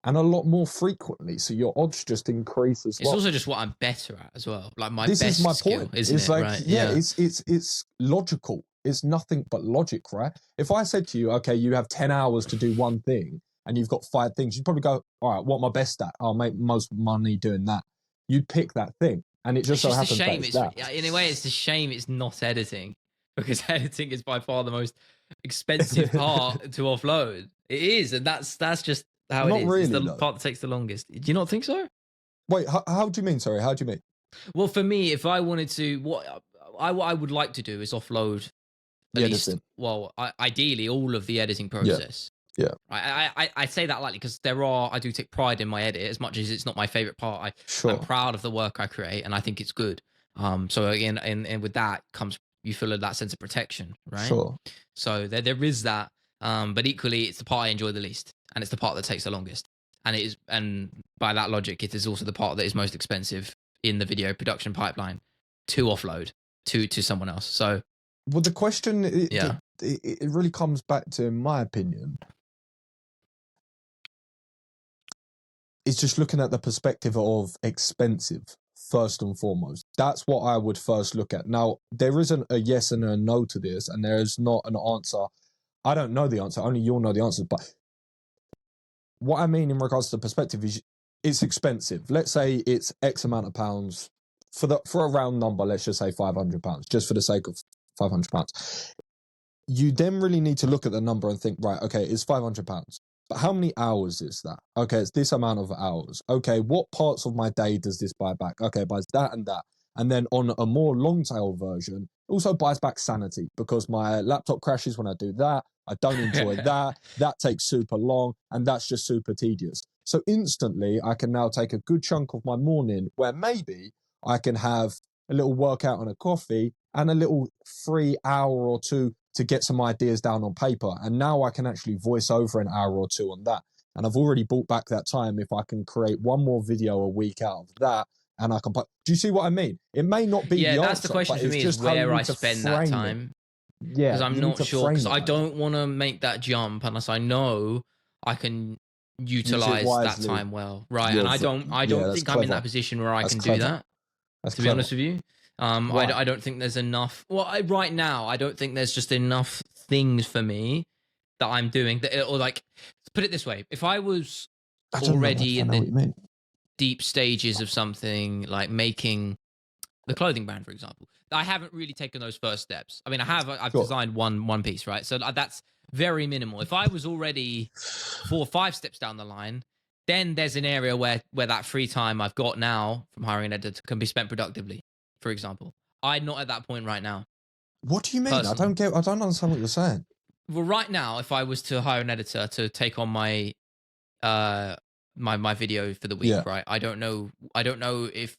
Speaker 2: and a lot more frequently. So your odds just increase as well.
Speaker 1: It's also just what I'm better at as well. Like
Speaker 2: this
Speaker 1: best
Speaker 2: is my
Speaker 1: skill,
Speaker 2: point.
Speaker 1: Isn't
Speaker 2: it's
Speaker 1: it?
Speaker 2: like,
Speaker 1: right?
Speaker 2: yeah, it's logical. It's nothing but logic, right? If I said to you, okay, you have 10 hours to do one thing and you've got 5 things, you'd probably go, all right, what am I best at? I'll make most money doing that. You'd pick that thing. And it just so happens that it's that.
Speaker 1: In a way, it's a shame it's not editing, because editing is by far the most expensive part to offload. It is, and that's just how it is.
Speaker 2: Really,
Speaker 1: it's the part that takes the longest. Do you not think so?
Speaker 2: Wait, how do you mean? Sorry, how do you mean?
Speaker 1: Well, for me, if I wanted to, what I would like to do is offload at least, well, ideally all of the editing process.
Speaker 2: Yeah.
Speaker 1: I say that lightly because I do take pride in my edit, as much as it's not my favorite part. I'm proud of the work I create, and I think it's good. So again, and with that comes, you feel that sense of protection, right?
Speaker 2: Sure.
Speaker 1: So there is that, but equally, it's the part I enjoy the least, and it's the part that takes the longest. And by that logic, it is also the part that is most expensive in the video production pipeline to offload to someone else. So,
Speaker 2: well, the question, it really comes back to, in my opinion, it's just looking at the perspective of expensive first and foremost. That's what I would first look at. Now, there isn't a yes and a no to this, and there is not an answer. I don't know the answer. Only you'll know the answers. But what I mean in regards to the perspective is, it's expensive. Let's say it's X amount of pounds for a round number. Let's just say £500, just for the sake of £500. You then really need to look at the number and think, right, okay, it's £500. But how many hours is that? Okay, it's this amount of hours. Okay, what parts of my day does this buy back? Okay, it buys that and that. And then on a more long tail version, also buys back sanity, because my laptop crashes when I do that. I don't enjoy that. That takes super long, and that's just super tedious. So instantly, I can now take a good chunk of my morning where maybe I can have a little workout and a coffee and a little free hour or two to get some ideas down on paper. And now I can actually voice over an hour or two on that. And I've already bought back that time if I can create one more video a week out of that. And I can put, do you see what I mean? It may not be the answer.
Speaker 1: Yeah, that's the question for me, is where I spend that time.
Speaker 2: Yeah.
Speaker 1: Because I'm not sure, because I don't want to make that jump unless I know I can utilize that time well. Right. And I don't think I'm in that position where I can do that. To be honest with you. I don't think there's enough. Well, right now, I don't think there's just enough things for me that I'm doing that, or like, put it this way: if I was already in the deep stages of something like making the clothing brand, for example, I haven't really taken those first steps. I mean, I've designed one piece, right? So that's Very minimal. If I was already 4 or 5 steps down the line, then there's an area where that free time I've got now from hiring an editor can be spent productively, for example. I'm not at that point right now.
Speaker 2: What do you mean?
Speaker 1: Personally.
Speaker 2: I don't understand what you're saying.
Speaker 1: Well, right now, if I was to hire an editor to take on my my video for the week, right? I don't know if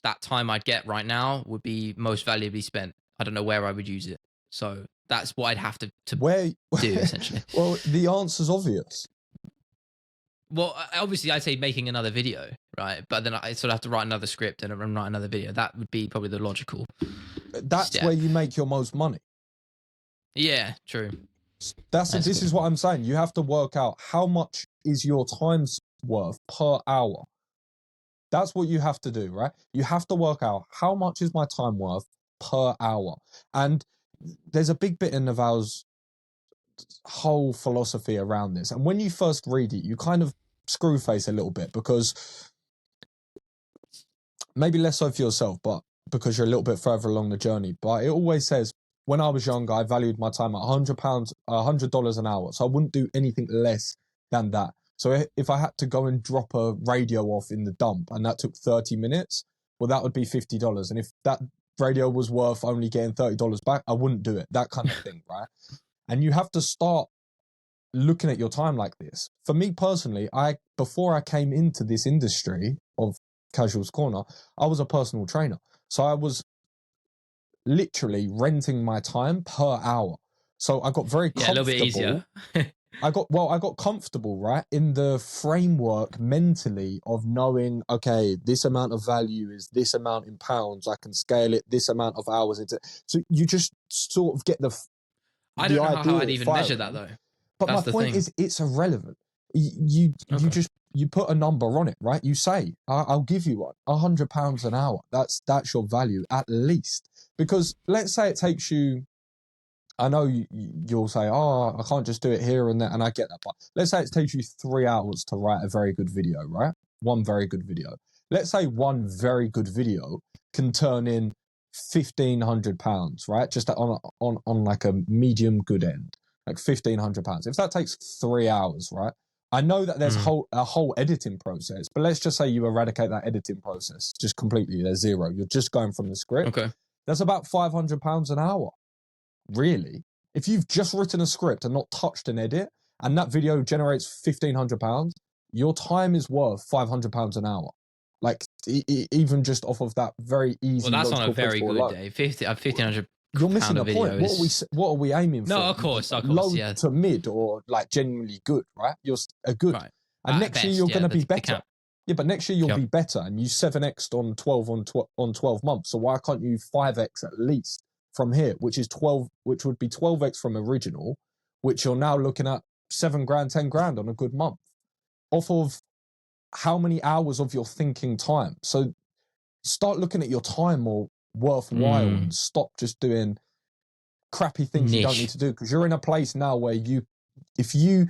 Speaker 1: that time I'd get right now would be most valuably spent. I don't know where I would use it. So that's what I'd have to do, essentially.
Speaker 2: Well, the answer's obvious.
Speaker 1: Well, obviously, I'd say making another video, right? But then I sort of have to write another script and write another video. That would be probably the logical
Speaker 2: That's where you make your most money.
Speaker 1: Yeah, true.
Speaker 2: This is what I'm saying. You have to work out how much is your time's worth per hour. That's what you have to do, right? You have to work out how much is my time worth per hour. And there's a big bit in Naval's whole philosophy around this. And when you first read it, you kind of screw face a little bit, because maybe less so for yourself, but because you're a little bit further along the journey. But it always says, when I was younger, I valued my time at $100 an hour. So I wouldn't do anything less than that. So if I had to go and drop a radio off in the dump and that took 30 minutes, well, that would be $50. And if that radio was worth only getting $30 back, I wouldn't do it. That kind of thing, right? And you have to start looking at your time like this. For me personally, before I came into this industry of Casuals Corner, I was a personal trainer. So I was literally renting my time per hour. So I got very comfortable.
Speaker 1: A little bit easier.
Speaker 2: I got comfortable, right, in the framework mentally of knowing, okay, this amount of value is this amount in pounds. I can scale it this amount of hours into. So you just sort of get the.
Speaker 1: I don't know how I'd even measure that though.
Speaker 2: But my point is, it's irrelevant. You put a number on it, right? You say, I'll give you £100 an hour. That's your value at least. Because let's say it takes you, I know you'll say, oh, I can't just do it here and there, and I get that. But let's say it takes you 3 hours to write a very good video, right? One very good video. Let's say one very good video can turn in £1,500, right? Just on like a medium good end, like £1,500. If that takes 3 hours, right? I know that there's a whole editing process, but let's just say you eradicate that editing process just completely. There's zero. You're just going from the script.
Speaker 1: Okay.
Speaker 2: That's about £500 an hour. Really? If you've just written a script and not touched an edit, and that video generates £1,500, your time is worth £500 an hour. Like, even just off of that very easy.
Speaker 1: Well, that's on a very good day. 1,500.
Speaker 2: You're missing the point. What are we aiming for?
Speaker 1: No, of course,
Speaker 2: low
Speaker 1: yeah.
Speaker 2: to mid, or like genuinely good, right? You're a good,
Speaker 1: right.
Speaker 2: And next year you're going to be better. Yeah, but next year you'll be better, and you 7x'd on 12 months. So why can't you 5x at least from here, which would be 12x from original, which you're now looking at $7,000, $10,000 on a good month, off of how many hours of your thinking time. So start looking at your time more worthwhile and stop just doing crappy things you don't need to do, because you're in a place now where if you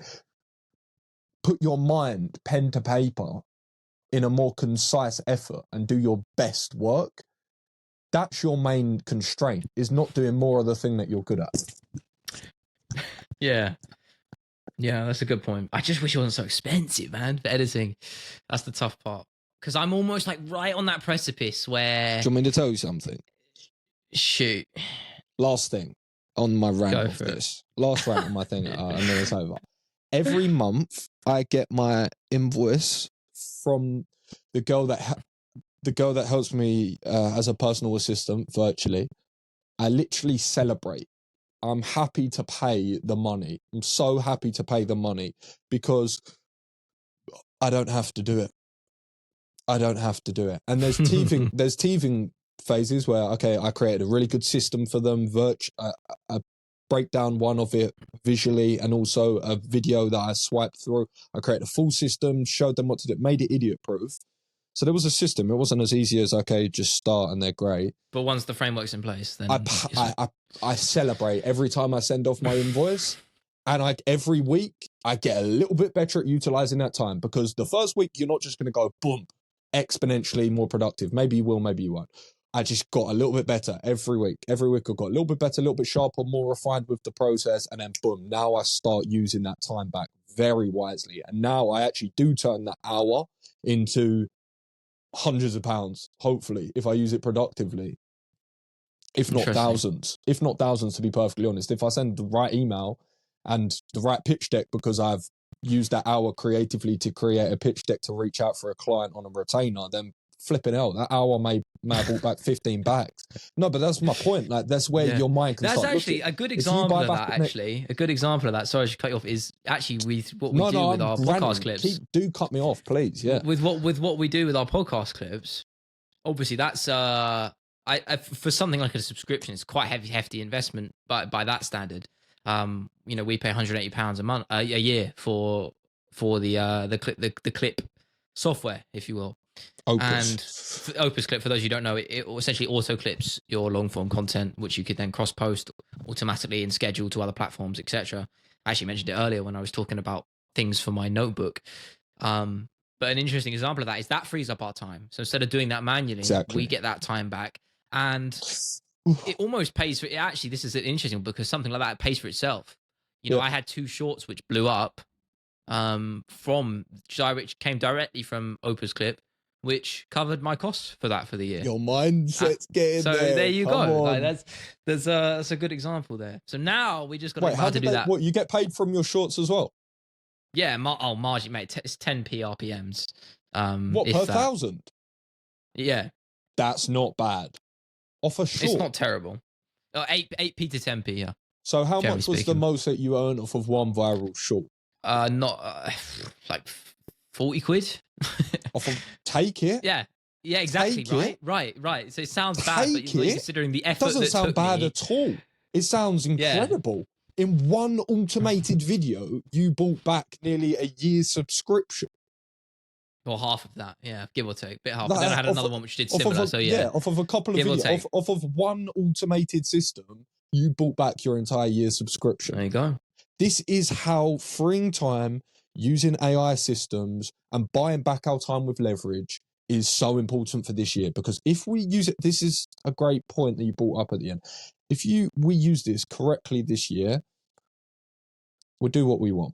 Speaker 2: put your mind pen to paper in a more concise effort and do your best work, that's your main constraint, is not doing more of the thing that you're good at.
Speaker 1: Yeah, that's a good point. I just wish it wasn't so expensive, man, for editing. That's the tough part, because I'm almost like right on that precipice where...
Speaker 2: Do you want me to tell you something?
Speaker 1: Shoot.
Speaker 2: Last thing on my rant of this. Last rant on my thing, and then it's over. Every month, I get my invoice from the girl that helps me as a personal assistant virtually. I literally celebrate. I'm happy to pay the money. I'm so happy to pay the money, because I don't have to do it. And there's teething phases where, okay, I created a really good system for them, a breakdown one of it visually, and also a video that I swiped through. I created a full system, showed them what to do, made it idiot proof. So there was a system. It wasn't as easy as, okay, just start and they're great.
Speaker 1: But once the framework's in place, then
Speaker 2: I celebrate every time I send off my invoice, and every week I get a little bit better at utilizing that time, because the first week you're not just going to go boom, exponentially more productive. Maybe you will, maybe you won't. I just got a little bit better every week. Every week I got a little bit better, a little bit sharper, more refined with the process. And then boom, now I start using that time back very wisely. And now I actually do turn that hour into hundreds of pounds, hopefully, if I use it productively. If not thousands, to be perfectly honest. If I send the right email and the right pitch deck, because I've used that hour creatively to create a pitch deck to reach out for a client on a retainer, then flipping out, that hour may have brought back 15 bags. No, but that's my point. Like, that's where your mind can start.
Speaker 1: That's actually a good example of that, actually. A good example of that, sorry to cut you off, is actually with what we do with our podcast clips.
Speaker 2: Do cut me off, please. Yeah.
Speaker 1: With what we do with our podcast clips, obviously that's for something like a subscription, it's quite hefty investment by that standard. We pay £180 a year for the clip software, if you will.
Speaker 2: Opus.
Speaker 1: And Opus Clip, for those who don't know, it essentially auto clips your long form content, which you could then cross post automatically and schedule to other platforms, etc. I actually mentioned it earlier when I was talking about things for my notebook. But an interesting example of that is that frees up our time. So instead of doing that manually, we get that time back, and it almost pays for it. Actually, this is interesting because something like that pays for itself. I had 2 shorts which blew up which came directly from Opus Clip, which covered my costs for the year.
Speaker 2: Your mindset's getting
Speaker 1: so
Speaker 2: there.
Speaker 1: There you
Speaker 2: Come
Speaker 1: go.
Speaker 2: on.
Speaker 1: Like, that's a good example there. So now we just got to learn how to do that.
Speaker 2: What, you get paid from your shorts as well?
Speaker 1: Yeah, margin, mate. It's 10p RPMs.
Speaker 2: What, per 1,000?
Speaker 1: Yeah,
Speaker 2: that's not bad. Off a short,
Speaker 1: it's not terrible. 8p to 10p. Yeah.
Speaker 2: So how much was the most that you earned off of one viral short?
Speaker 1: Not like 40 quid.
Speaker 2: Off of Take It?
Speaker 1: Yeah, exactly. Right. So it sounds bad, but you're considering the effort.
Speaker 2: It doesn't sound bad at all. It sounds incredible. Yeah. In one automated video, you bought back nearly a year's subscription.
Speaker 1: Or half of that, yeah, give or take. Bit half. But then I had another one which did similar,
Speaker 2: off of a couple of videos, off of one automated system, you bought back your entire year's subscription.
Speaker 1: There you go.
Speaker 2: This is how freeing time, using AI systems, and buying back our time with leverage is so important for this year. Because if we use it, this is a great point that you brought up at the end. If we use this correctly this year, we'll do what we want.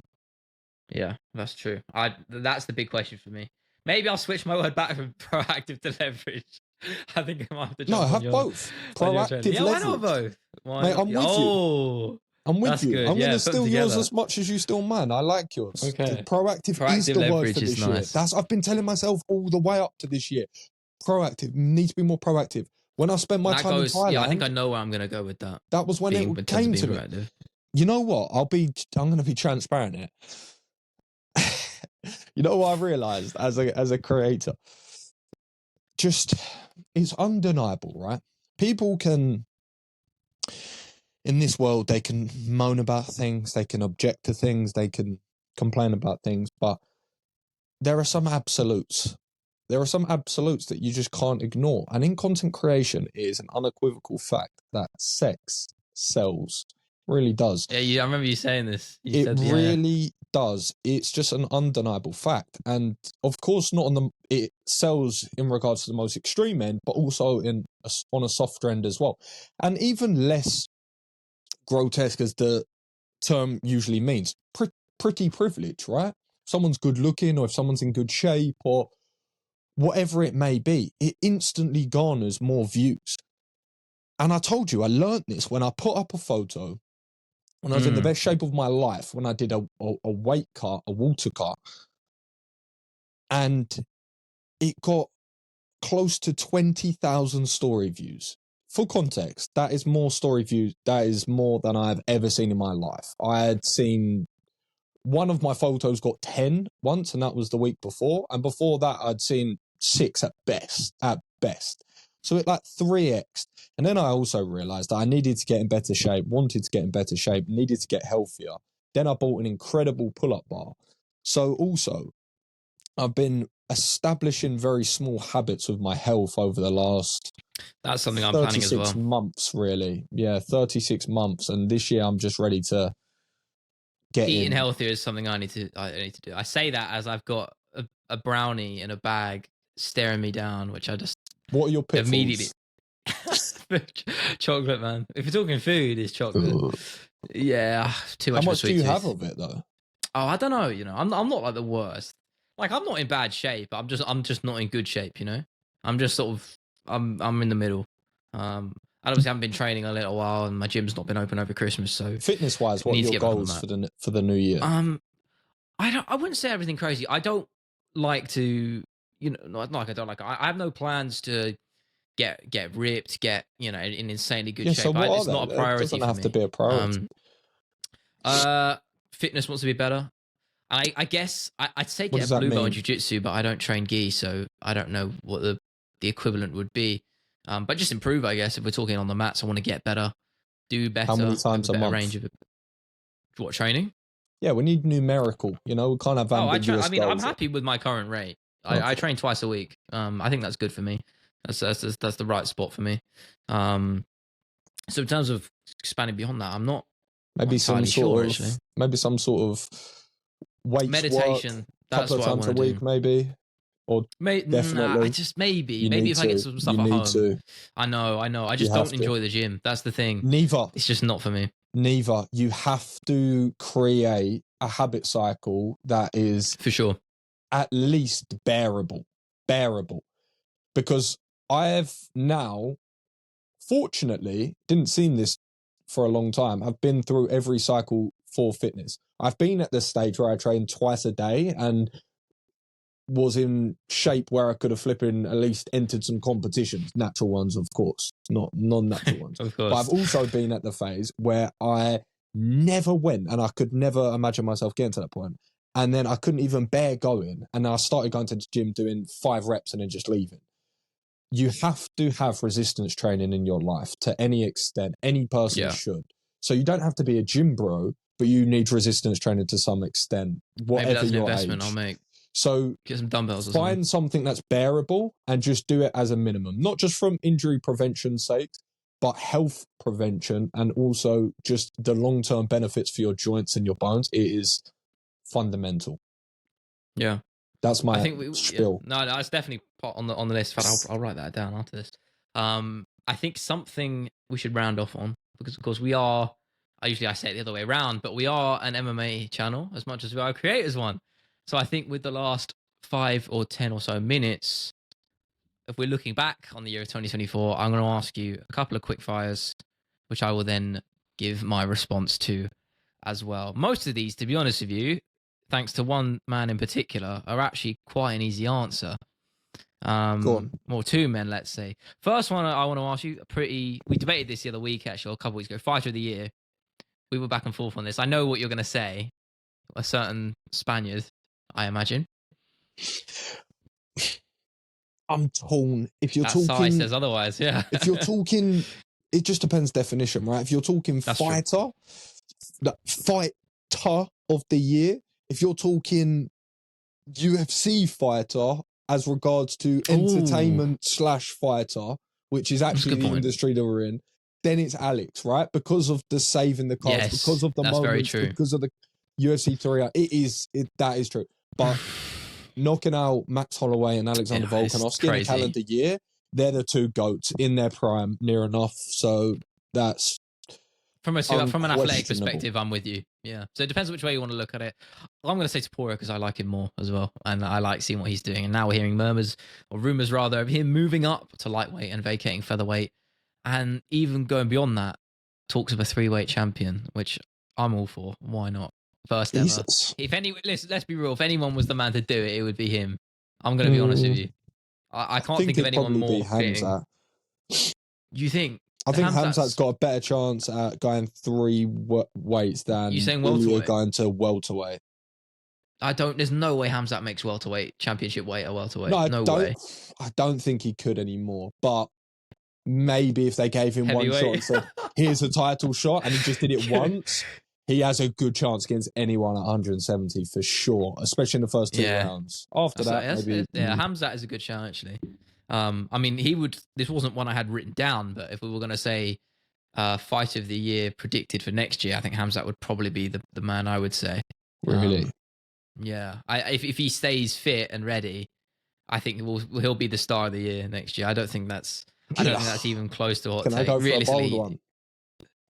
Speaker 1: Yeah, that's true. That's the big question for me. Maybe I'll switch my word back from proactive to leverage. I think I might have to jump
Speaker 2: have both. Proactive leverage.
Speaker 1: Why not both?
Speaker 2: Mate, I'm with you. I'm with you.
Speaker 1: Good.
Speaker 2: I'm going to steal yours as much as you steal mine. I like yours.
Speaker 1: Okay.
Speaker 2: Proactive is the word for this year. I've been telling myself all the way up to this year. Proactive. Need to be more proactive. When I spend my time in Thailand...
Speaker 1: Yeah, I think I know where I'm going to go with that.
Speaker 2: That was when it came to me. You know what? I'm going to be transparent here. You know what I've realised as a creator? Just, it's undeniable, right? People can... In this world, they can moan about things, they can object to things, they can complain about things, but there are some absolutes. There are some absolutes that you just can't ignore. And in content creation, it is an unequivocal fact that sex sells. It really does.
Speaker 1: Yeah, I remember you saying this.
Speaker 2: It really does. It's just an undeniable fact. And of course, it sells in regards to the most extreme end, but also on a softer end as well. And even less grotesque, as the term usually means, pretty privilege, right? If someone's good looking, or if someone's in good shape, or whatever it may be, it instantly garners more views. And I told you, I learned this when I put up a photo when I was in the best shape of my life, when I did a weight cut, a water cut, and it got close to 20,000 story views. For context, that is more story views. That is more than I've ever seen in my life. I had seen one of my photos got 10 once, and that was the week before. And before that, I'd seen 6 at best. So it like 3x. And then I also realized that I needed to get in better shape, wanted to get in better shape, needed to get healthier. Then I bought an incredible pull-up bar. So also, I've been establishing very small habits with my health over the last...
Speaker 1: That's something I'm planning as well.
Speaker 2: 36 months, really. Yeah, 36 months. And this year I'm just ready to get
Speaker 1: Eating healthier is something I need to do. I say that as I've got a brownie in a bag staring me down, which I just...
Speaker 2: What are your pitfalls?
Speaker 1: Immediately. Chocolate, man. If you're talking food, it's chocolate.
Speaker 2: Ugh.
Speaker 1: Yeah, too
Speaker 2: How
Speaker 1: much.
Speaker 2: much
Speaker 1: For
Speaker 2: do
Speaker 1: sweet
Speaker 2: you
Speaker 1: tooth.
Speaker 2: have of it though?
Speaker 1: Oh, I don't know. You know, I'm not like the worst. Like I'm not in bad shape. I'm just not in good shape. You know, I'm just sort of I'm in the middle. I obviously haven't been training a little while, and my gym's not been open over Christmas. So
Speaker 2: Fitness wise, what are your goals for the new year?
Speaker 1: I wouldn't say everything crazy. I don't like to, you know, not like I don't like. I have no plans to get ripped, get in insanely good shape.
Speaker 2: So what
Speaker 1: It's not a priority.
Speaker 2: It doesn't
Speaker 1: for
Speaker 2: have
Speaker 1: me.
Speaker 2: to be a priority.
Speaker 1: Fitness wants to be better. I guess I'd say
Speaker 2: What
Speaker 1: get
Speaker 2: does
Speaker 1: a
Speaker 2: that
Speaker 1: blue belt in
Speaker 2: mean?
Speaker 1: jiu-jitsu, but I don't train gi, so I don't know what the equivalent would be. But just improve, I guess. If we're talking on the mats, I want to get better, do better.
Speaker 2: How many
Speaker 1: have
Speaker 2: times a
Speaker 1: better
Speaker 2: month?
Speaker 1: range of it. What training?
Speaker 2: Yeah, we need numerical. You know, we can't have ambiguous goals.
Speaker 1: I'm happy with my current rate. I train twice a week. I think that's good for me. That's the right spot for me. So in terms of expanding beyond that, I'm not
Speaker 2: maybe some sort
Speaker 1: sure,
Speaker 2: of maybe some sort of weights
Speaker 1: meditation.
Speaker 2: Work,
Speaker 1: That's
Speaker 2: couple of
Speaker 1: what
Speaker 2: times
Speaker 1: I
Speaker 2: a
Speaker 1: want to
Speaker 2: week,
Speaker 1: do.
Speaker 2: maybe, or definitely.
Speaker 1: I just maybe
Speaker 2: Maybe
Speaker 1: if I get some stuff at home.
Speaker 2: To.
Speaker 1: I know. I just don't enjoy the gym. That's the thing.
Speaker 2: Neither.
Speaker 1: It's just not for me.
Speaker 2: Neither. You have to create a habit cycle that is
Speaker 1: for sure
Speaker 2: at least bearable, because I have now, fortunately, didn't seem this for a long time. I've been through every cycle for fitness. I've been at the stage where I trained twice a day and was in shape where I could have flipping at least entered some competitions, natural ones, of course, not non-natural ones.
Speaker 1: Of course.
Speaker 2: But I've also been at the phase where I never went, and I could never imagine myself getting to that point. And then I couldn't even bear going, and I started going to the gym doing 5 reps and then just leaving. You have to have resistance training in your life to any extent. Any person should. So you don't have to be a gym bro, but you need resistance training to some extent, whatever
Speaker 1: Maybe that's an
Speaker 2: your
Speaker 1: investment
Speaker 2: age.
Speaker 1: I'll make.
Speaker 2: So
Speaker 1: get some dumbbells.
Speaker 2: Find something that's bearable and just do it as a minimum, not just from injury prevention's sake, but health prevention and also just the long-term benefits for your joints and your bones. It is fundamental.
Speaker 1: Yeah,
Speaker 2: that's my spiel.
Speaker 1: Yeah. No, it's definitely on the list. I'll write that down after this. I think something we should round off on, because of course we are. I say it the other way around, but we are an MMA channel as much as we are a creators one. So I think with the last 5 or 10 or so minutes, if we're looking back on the year of 2024, I'm going to ask you a couple of quick fires, which I will then give my response to as well. Most of these, to be honest with you, thanks to one man in particular, are actually quite an easy answer. Or 2 men, let's say. First one I want to ask you, we debated this the other week, actually, a couple weeks ago, fighter of the year. We were back and forth on this. I know what you're going to say. A certain Spaniard, I imagine.
Speaker 2: I'm torn. If you're
Speaker 1: talking,
Speaker 2: talking,
Speaker 1: says otherwise. Yeah.
Speaker 2: If you're talking, it just depends definition, right? If you're talking fighter of the year, if you're talking UFC fighter as regards to entertainment / fighter, which is actually the industry that we're in, then it's Alex, right? Because of the saving the cards, because of the moments, because of the UFC 3. That is true. But knocking out Max Holloway and Alexander Volkanovski in the calendar year, they're the 2 GOATs in their prime, near enough. So that's
Speaker 1: from an athletic perspective, I'm with you. Yeah. So it depends which way you want to look at it. I'm going to say Topuria because I like him more as well, and I like seeing what he's doing. And now we're hearing rumors of him moving up to lightweight and vacating featherweight, and even going beyond that, talks of a 3-weight champion, which I'm all for. Why not? First ever. Let's be real. If anyone was the man to do it, it would be him. I'm going to be honest with you. I can't think of anyone more fitting. You think?
Speaker 2: I think Hamzat's got a better chance at going 3 weights than Ilya going to welterweight.
Speaker 1: There's no way Hamzat makes welterweight championship weight or welterweight.
Speaker 2: No way. I don't think he could anymore. But maybe if they gave him one shot and said, "Here's a title shot," and he just did it once, he has a good chance against anyone at 170 for sure, especially in the first 2 rounds. After maybe.
Speaker 1: Hamzat is a good shout actually. I mean, this wasn't one I had written down, but if we were going to say fight of the year predicted for next year, I think Hamzat would probably be the man, I would say.
Speaker 2: Really?
Speaker 1: Yeah. If he stays fit and ready, I think he'll be the star of the year next year. I don't think that's I don't think that's even close to a hot
Speaker 2: Can
Speaker 1: take.
Speaker 2: I go for a bold
Speaker 1: Realistically,
Speaker 2: one?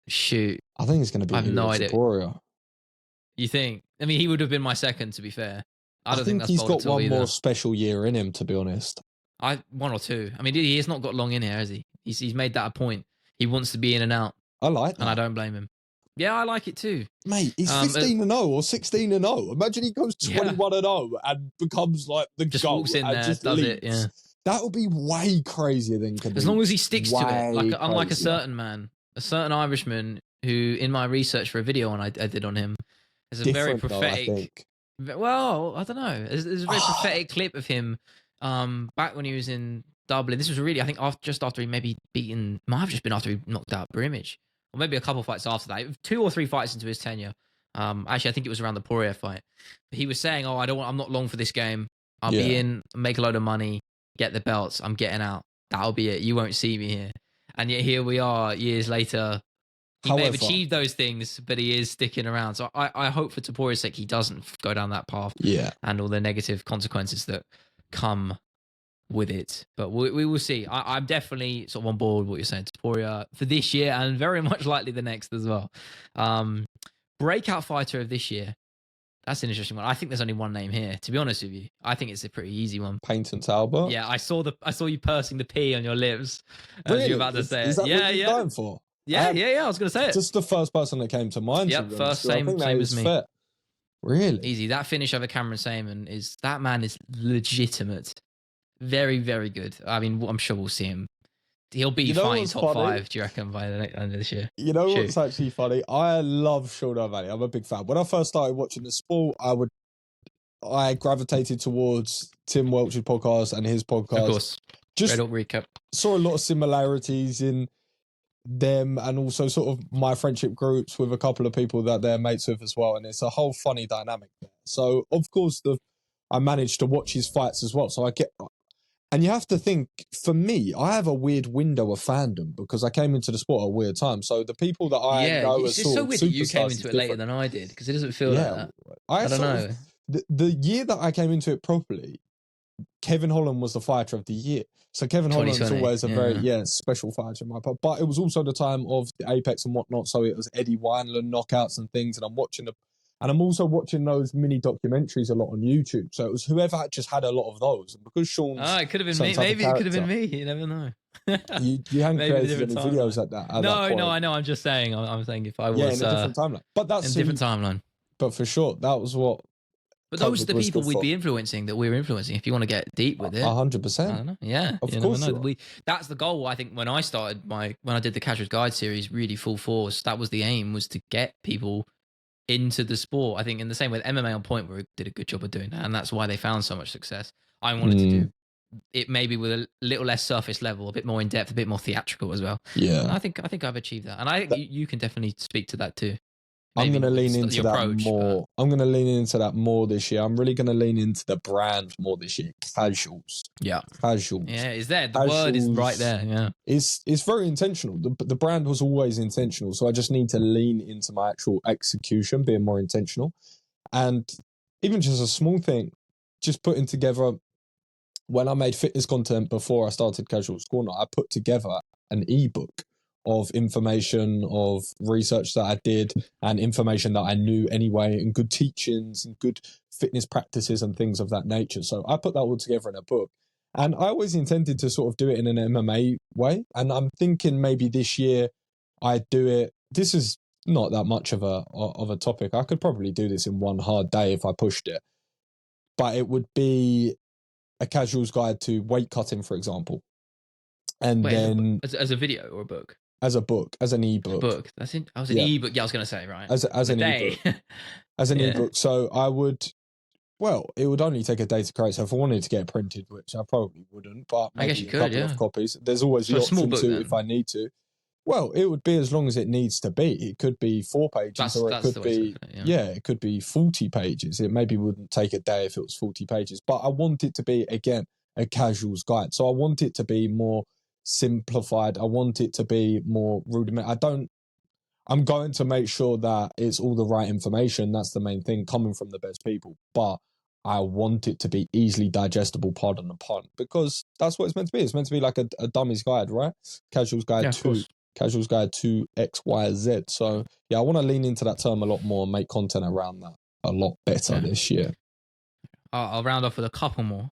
Speaker 1: shoot,
Speaker 2: I think it's going to be
Speaker 1: I have no
Speaker 2: Ilya
Speaker 1: idea.
Speaker 2: Topuria.
Speaker 1: You think? I mean, he would have been my second, to be fair. I don't think
Speaker 2: think
Speaker 1: that's
Speaker 2: he's
Speaker 1: bold
Speaker 2: got
Speaker 1: at all
Speaker 2: one
Speaker 1: either.
Speaker 2: more special year in him, to be honest.
Speaker 1: One or two. I mean, he has not got long in here, has he? He's made that a point. He wants to be in and out.
Speaker 2: I like that.
Speaker 1: And I don't blame him. Yeah, I like it too.
Speaker 2: Mate, he's 15-0 or 16-0. Imagine he goes 21-0 and becomes like the
Speaker 1: just
Speaker 2: GOAT
Speaker 1: walks in
Speaker 2: and
Speaker 1: there,
Speaker 2: just
Speaker 1: does
Speaker 2: leads.
Speaker 1: it, yeah.
Speaker 2: That would be way crazier than Khabib.
Speaker 1: As long as he sticks to it. Like, unlike a
Speaker 2: crazier.
Speaker 1: certain man, a certain Irishman who, in my research for a video I did on him, is a very
Speaker 2: Different,
Speaker 1: prophetic...
Speaker 2: though, I think.
Speaker 1: Well, I don't know. There's a very prophetic clip of him back when he was in Dublin. This was really, I think, just after he maybe beaten... Might have just been after he knocked out Brimage. Or maybe a couple fights after that. 2 or 3 fights into his tenure. Actually, I think it was around the Poirier fight. But he was saying, I'm not long for this game. I'll be in, make a load of money, get the belts. I'm getting out. That'll be it. You won't see me here. And yet here we are years later. He may have achieved those things, but he is sticking around. So I hope for Topuria's sake he doesn't go down that path.
Speaker 2: Yeah.
Speaker 1: And all the negative consequences that come with it. But we will see. I'm definitely sort of on board with what you're saying. Topuria for this year and very much likely the next as well. Breakout fighter of this year. That's an interesting one. I think there's only one name here, to be honest with you. I think it's a pretty easy one.
Speaker 2: Payton Talbot?
Speaker 1: Yeah, I saw you pursing the P on your lips as you're about to say it.
Speaker 2: Is that what you're going for?
Speaker 1: Yeah, I was going to say it.
Speaker 2: Just the first person that came to mind.
Speaker 1: Yep, first, same as me.
Speaker 2: Fair. Really?
Speaker 1: Easy. That finish over Cameron Saman that man is legitimate. Very, very good. I mean, I'm sure we'll see him. He'll be fighting top 5, do you reckon, by the end of this year?
Speaker 2: You know what's actually funny? I love Sean O'Malley. I'm a big fan. When I first started watching the sport, I gravitated towards Tim Welch's podcast and his podcast.
Speaker 1: Of course.
Speaker 2: Just
Speaker 1: Red Hawk Recap.
Speaker 2: Saw a lot of similarities in them and also sort of my friendship groups with a couple of people that they're mates with as well. And it's a whole funny dynamic there. So, of course, I managed to watch his fights as well. So and you have to think, for me, I have a weird window of fandom because I came into the sport at a weird time. So the people that I know
Speaker 1: it's just so weird that you came into it later than I did because it doesn't feel like that. I don't know.
Speaker 2: The year that I came into it properly, Kevin Holland was the fighter of the year. So Kevin Holland's always a very special fighter in my part. But it was also the time of the Apex and whatnot. So it was Eddie Wineland knockouts and things. And I'm also watching those mini documentaries a lot on YouTube. So it was whoever just had a lot of those. And because Sean's...
Speaker 1: it could have been me. Maybe it could have been me. You never know.
Speaker 2: you hadn't created any videos like that.
Speaker 1: No, I know. I'm just saying. I'm saying if I was...
Speaker 2: Yeah, in a different timeline. But that's...
Speaker 1: In a different timeline.
Speaker 2: But for sure, that was what...
Speaker 1: But those are the people we'd be influencing, that we're influencing, if you want to get deep with it.
Speaker 2: 100%.
Speaker 1: I don't know. Yeah.
Speaker 2: Of course.
Speaker 1: That's the goal, I think, when I started when I did the Casuals Guide series, really full force, that was the aim, was to get people into the sport. I think in the same way that MMA on Point did a good job of doing that, and that's why they found so much success. I wanted to do it maybe with a little less surface level, a bit more in depth, a bit more theatrical as well.
Speaker 2: Yeah.
Speaker 1: And I think I've achieved that. And you can definitely speak to that too.
Speaker 2: I'm going to lean into that more. I'm going to lean into that more this year. I'm really going to lean into the brand more this year. Casuals.
Speaker 1: Yeah.
Speaker 2: Casuals.
Speaker 1: Yeah, it's there. The word is right there. Yeah.
Speaker 2: It's very intentional. The brand was always intentional. So I just need to lean into my actual execution, being more intentional. And even just a small thing, just putting together, when I made fitness content before I started Casuals Corner, I put together an ebook of information, of research that I did, and information that I knew anyway, and good teachings and good fitness practices and things of that nature. So I put that all together in a book. And I always intended to sort of do it in an MMA way. And I'm thinking maybe this year I do it. This is not that much of a topic. I could probably do this in one hard day if I pushed it. But it would be a casual's guide to weight cutting, for example. And then
Speaker 1: as a video or a book?
Speaker 2: As a book, as an ebook.
Speaker 1: Book. That's it. I was an ebook. Yeah, I was going to say, right.
Speaker 2: As an ebook. As an ebook. So I would, it would only take a day to create. So if I wanted to get it printed, which I probably wouldn't, but maybe
Speaker 1: I guess you could,
Speaker 2: a couple of copies. There's always the option to if I need to. Well, it would be as long as it needs to be. It could be 4 pages, or it could be, it could be 40 pages. It maybe wouldn't take a day if it was 40 pages. But I want it to be, again, a casual's guide. So I want it to be more simplified. I want it to be more rudimentary. I'm going to make sure that it's all the right information. That's the main thing, coming from the best people. But I want it to be easily digestible, pardon the pun, because that's what it's meant to be. It's meant to be like a dummy's guide, right? Casual's guide to X, Y, Z. So yeah, I want to lean into that term a lot more and make content around that a lot better this year.
Speaker 1: I'll round off with a couple more.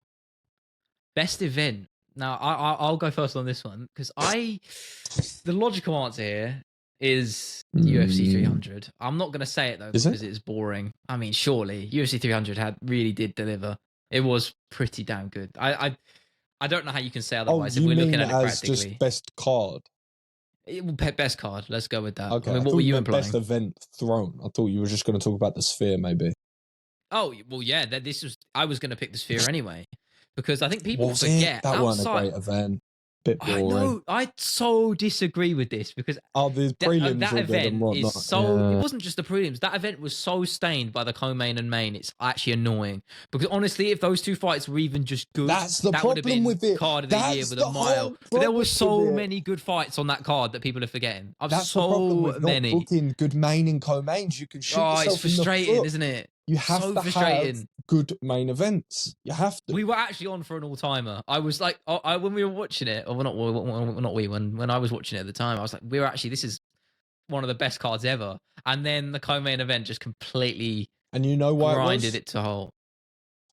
Speaker 1: Best event. Now I'll go first on this one because the logical answer here is UFC 300. I'm not gonna say it though because it's boring. I mean, surely UFC 300 really did deliver. It was pretty damn good. I don't know how you can say otherwise if we're looking at it practically.
Speaker 2: Just best card.
Speaker 1: Best card. Let's go with that.
Speaker 2: Okay.
Speaker 1: I mean, what were you implying?
Speaker 2: Best event thrown. I thought you were just going to talk about the Sphere, maybe.
Speaker 1: Oh well, yeah. I was going to pick the Sphere anyway because I think people forget
Speaker 2: that wasn't a great event. Bit boring.
Speaker 1: I know. I so disagree with this because
Speaker 2: the prelims
Speaker 1: that event is so.
Speaker 2: Yeah.
Speaker 1: It wasn't just the prelims. That event was so stained by the co-main and main. It's actually annoying because honestly, if those two fights were even just good, that would have been with it. Card of the year with a mile. But there were so many good fights on that card that people are forgetting.
Speaker 2: That's so the problem with not booking good main and co-mains. You can shoot yourself
Speaker 1: it's frustrating,
Speaker 2: in the foot.
Speaker 1: isn't it?
Speaker 2: You have to have good main events. You have to.
Speaker 1: We were actually on for an all-timer. I was like, when we were watching it, or when I was watching it at the time, I was like, this is one of the best cards ever. And then the co-main event just completely grinded it to a halt.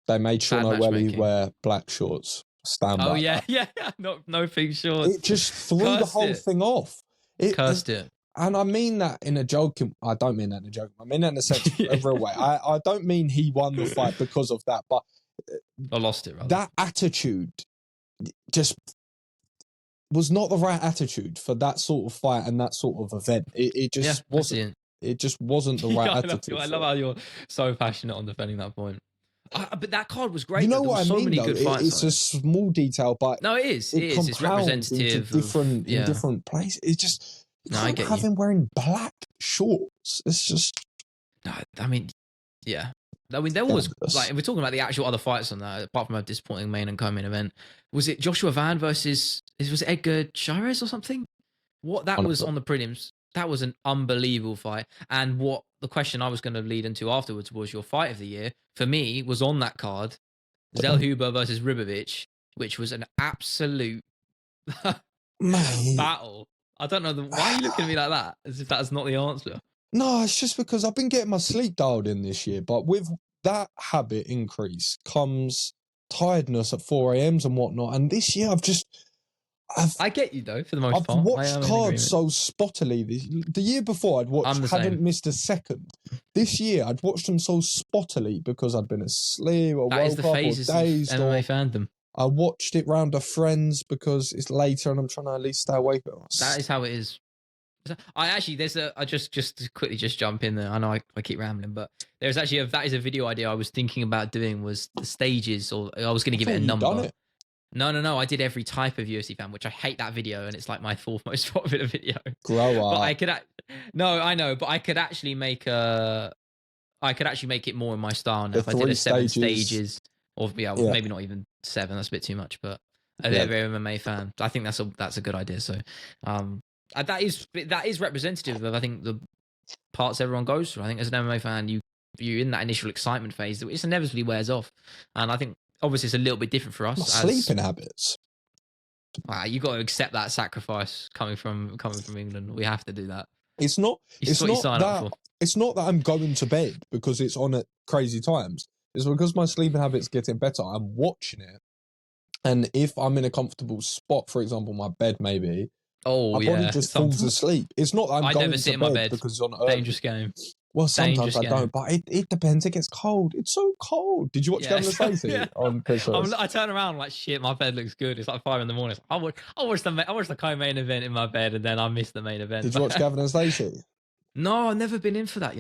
Speaker 2: They made Sean O'Welley wear black shorts.
Speaker 1: Oh yeah, no pink shorts.
Speaker 2: It just threw the whole thing off.
Speaker 1: Cursed it.
Speaker 2: And I mean that in a joking. I don't mean that in a joke. I mean that in a sense of a real way. I don't mean he won the fight because of that, but
Speaker 1: I lost it. Rather.
Speaker 2: That attitude just was not the right attitude for that sort of fight and that sort of event. It just wasn't. It just wasn't the right attitude.
Speaker 1: I love how you're so passionate on defending that point. But that card was great.
Speaker 2: You know what I mean? Though? It's a small detail, but
Speaker 1: no, it is. It's representative
Speaker 2: in different places. It's just. I get have him wearing black shorts. It's just.
Speaker 1: No, I mean, yeah. I mean, there was like, if we're talking about the actual other fights on that, apart from a disappointing main and co-main event, was it Joshua Van versus was it Edgar Chairez or something? What that was on the prelims, that was an unbelievable fight. And what the question I was going to lead into afterwards was your fight of the year for me was on that card, Zellhuber versus Ribovic, which was an absolute battle. I don't know why are you looking at me like that, as if that's not the answer.
Speaker 2: No, it's just because I've been getting my sleep dialed in this year, but with that habit increase comes tiredness at 4 a.m. and whatnot. And this year
Speaker 1: I get you though, for the most part.
Speaker 2: I've watched cards so spottily. The year before hadn't missed a second. This year I'd watched them so spottily because I'd been asleep or woke up or dazed.
Speaker 1: MMA fandom.
Speaker 2: I watched it round of friends because it's later and I'm trying to at least stay awake.
Speaker 1: That is how it is. I just to quickly jump in there. I know I keep rambling, but there's actually that is a video idea I was thinking about doing was the stages, or I was going to give it a number. No. I did every type of UFC fan, which I hate that video, and it's like my fourth most popular video.
Speaker 2: Grow up.
Speaker 1: But I could. No, I know, but I could actually make it more in my style now if I did a 7 stages. Or maybe not even 7. That's a bit too much. But every MMA fan, I think that's a good idea. So, that is representative of I think the parts everyone goes through. I think as an MMA fan, you're in that initial excitement phase that it inevitably wears off, and I think obviously it's a little bit different for us.
Speaker 2: Sleeping habits.
Speaker 1: You got to accept that sacrifice coming from England. We have to do that.
Speaker 2: It's not that I'm going to bed because it's on at crazy times. It's because my sleeping habit's getting better. I'm watching it, and if I'm in a comfortable spot, for example, my bed maybe, my body just falls asleep. It's not that I'm going to bed because it's on early.
Speaker 1: Dangerous game.
Speaker 2: Well, sometimes I don't, but it depends. It gets cold. It's so cold. Did you watch Gavin Stacey on Christmas?
Speaker 1: I turn around like shit. My bed looks good. It's like 5 a.m. I watch the co-main event in my bed, and then I miss the main event.
Speaker 2: Did you watch Gavin and Stacey?
Speaker 1: No, I've never been in for that.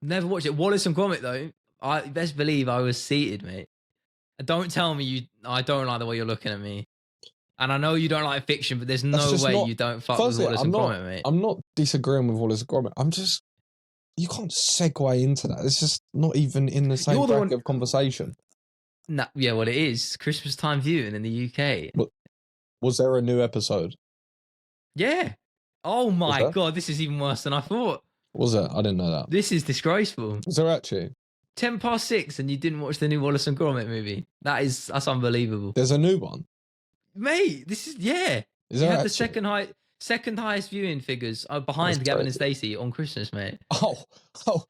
Speaker 1: Never watched it. Wallace and Gromit though. I best believe I was seated, mate. Don't tell me I don't like the way you're looking at me. And I know you don't like fiction, but there's no way you don't fuck with Wallace and Gromit, mate.
Speaker 2: I'm not disagreeing with Wallace and Gromit. I'm just, you can't segue into that. It's just not even in the same bracket of conversation.
Speaker 1: Nah, yeah, well, it is. Christmas time viewing in the UK.
Speaker 2: Was there a new episode?
Speaker 1: Yeah. Oh my God, this is even worse than I thought.
Speaker 2: Was it? I didn't know that.
Speaker 1: This is disgraceful.
Speaker 2: Was there actually?
Speaker 1: 6 and you didn't watch the new Wallace and Gromit movie. That's unbelievable.
Speaker 2: There's a new one,
Speaker 1: mate. This is Is
Speaker 2: there
Speaker 1: had
Speaker 2: actually?
Speaker 1: the second highest viewing figures behind
Speaker 2: That's
Speaker 1: Gavin and
Speaker 2: crazy.
Speaker 1: Stacey on Christmas, mate.
Speaker 2: Oh,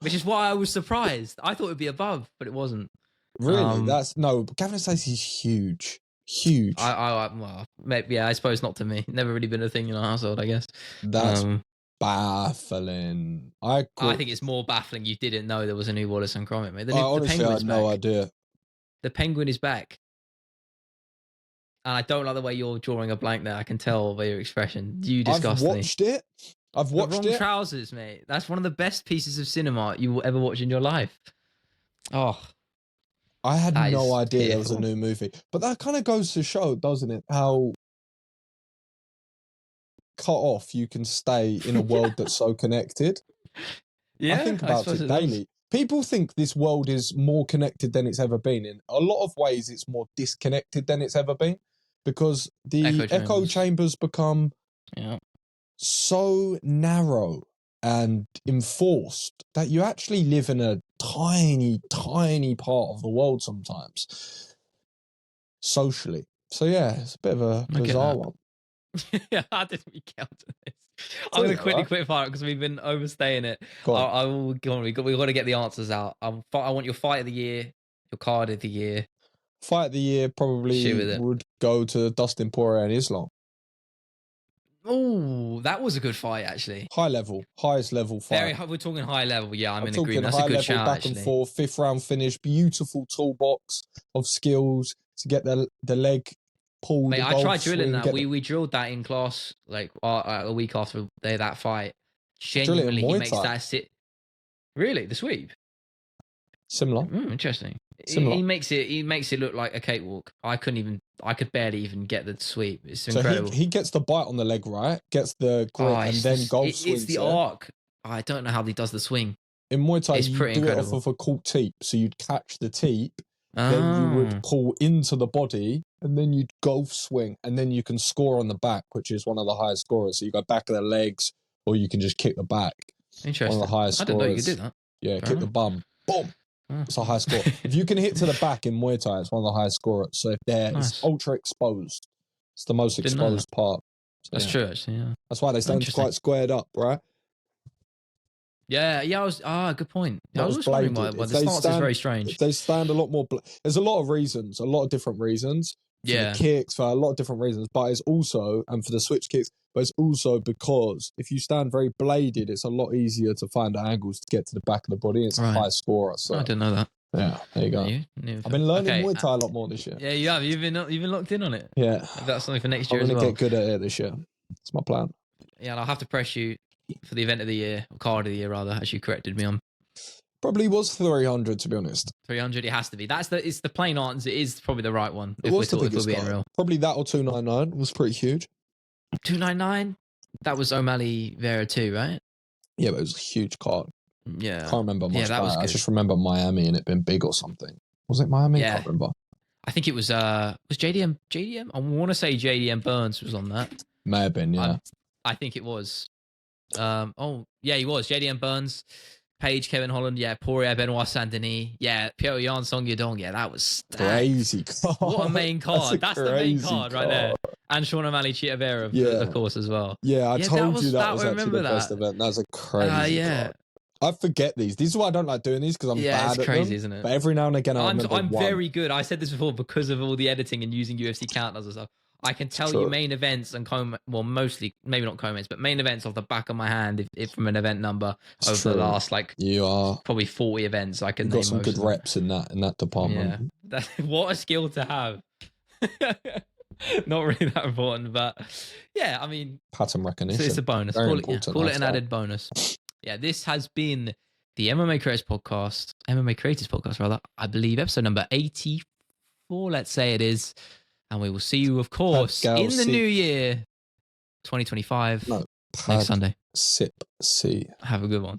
Speaker 1: Which is why I was surprised. I thought it'd be above, but it wasn't.
Speaker 2: really? Gavin and Stacey's huge.
Speaker 1: Well, maybe, yeah, I suppose not to me. Never really been a thing in our household, I guess.
Speaker 2: That's baffling.
Speaker 1: I think it's more baffling you didn't know there was a new Wallace and Gromit, mate.
Speaker 2: Honestly, I had no idea.
Speaker 1: The penguin is back. And I don't like the way you're drawing a blank there. I can tell by your expression. You disgust me.
Speaker 2: I've watched it.
Speaker 1: The Wrong Trousers, mate. That's one of the best pieces of cinema you will ever watch in your life. Oh.
Speaker 2: I had no idea there was a new movie. But that kind of goes to show, doesn't it, how cut off you can stay in a world that's so connected.
Speaker 1: Yeah,
Speaker 2: I think about it daily. People think this world is more connected than it's ever been. In a lot of ways, it's more disconnected than it's ever been, because the echo chambers become so narrow and enforced that you actually live in a tiny, tiny part of the world sometimes, socially. So yeah, it's a bit of a bizarre one.
Speaker 1: Yeah, how did we get onto this? I'm going to quickly quick fire because we've been overstaying it. Go on. We've got to get the answers out. I want your fight of the year, your card of the year.
Speaker 2: Fight of the year probably would go to Dustin Poirier and Islam.
Speaker 1: Oh, that was a good fight, actually.
Speaker 2: Highest level fight.
Speaker 1: We're talking high level. Yeah, I'm in agreement. That's a good shout,
Speaker 2: back and forth, 5th round finish, beautiful toolbox of skills to get the leg pulled.
Speaker 1: Mate, I tried drilling that. We drilled that in class like a week after that fight. Genuinely, he makes that sit. Really, the sweep.
Speaker 2: Similar.
Speaker 1: Interesting. He makes it look like a cakewalk. I could barely even get the sweep. It's incredible.
Speaker 2: So he gets the bite on the leg, right? Gets the grip and then golf swings.
Speaker 1: It's the arc. I don't know how he does the swing.
Speaker 2: In Muay Thai, you do it off of a caught teep. So you'd catch the teep, then you would pull into the body, and then you'd golf swing, and then you can score on the back, which is one of the highest scorers. So you go back of the legs, or you can just kick the back.
Speaker 1: Interesting.
Speaker 2: One of the highest scorers.
Speaker 1: I didn't know you could do that.
Speaker 2: Yeah, kick the bum. Boom. It's a high score. If you can hit to the back in Muay Thai, it's one of the highest scorers. So if it's ultra exposed, it's the most exposed part. So,
Speaker 1: that's true, actually. Yeah.
Speaker 2: That's why they stand quite squared up, right?
Speaker 1: Yeah. Good point. I was wondering why the stance is very strange.
Speaker 2: They stand a lot more. There's a lot of reasons, a lot of different reasons. For the kicks, for a lot of different reasons, but it's also, and for the switch kicks, but it's also because if you stand very bladed, it's a lot easier to find angles to get to the back of the body. It's a high scorer. So
Speaker 1: I didn't know that.
Speaker 2: Yeah, there you go. I've been learning Muay Thai a lot more this year.
Speaker 1: Yeah, you have. You've been locked in on it.
Speaker 2: Yeah,
Speaker 1: that's something for next year as well.
Speaker 2: I'm gonna get good at it this year. It's my plan.
Speaker 1: Yeah, and I'll have to press you for the event of the year, or card of the year rather, as you corrected me on.
Speaker 2: Probably was 300, to be honest.
Speaker 1: 300, it has to be. It's the plain answer. It is probably the right one.
Speaker 2: If we're being real. Probably that or 299 was pretty huge.
Speaker 1: 299? That was O'Malley Vera too, right?
Speaker 2: Yeah, but it was a huge card.
Speaker 1: Yeah.
Speaker 2: Can't remember much about it. I just remember Miami and it being big or something. Was it Miami?
Speaker 1: Yeah.
Speaker 2: I can't remember.
Speaker 1: I think it was JDM? I want to say JDM Burns was on that.
Speaker 2: May have been, yeah.
Speaker 1: I think it was. He was. JDM Burns. Page, Kevin Holland, Poirier, Benoit Saint-Denis, Piotr Jan, Song Yadong, that was stacked.
Speaker 2: Crazy card.
Speaker 1: What a main card. That's the main card right there. And Sean O'Malley, Chita Vera, of course, as well.
Speaker 2: Yeah, I told you that was actually the best event. That was a crazy card. I forget these. This is why I don't like doing these, because I'm bad at them. Isn't it? But every now and again, I remember
Speaker 1: I'm very good. I said this before because of all the editing and using UFC counters and stuff. I can tell you main events and mostly, maybe not co-mains, but main events off the back of my hand if from an event number over the last probably 40 events. I can name
Speaker 2: got some good reps in that department.
Speaker 1: Yeah, what a skill to have. Not really that important, but yeah, I mean,
Speaker 2: pattern recognition.
Speaker 1: It's a bonus. Call it an added bonus. Yeah, this has been the MMA Creators Podcast rather. I believe episode number 84. Let's say it is. And we will see you, of course, in the new year, 2025, next Sunday.
Speaker 2: Sip C.
Speaker 1: Have a good one.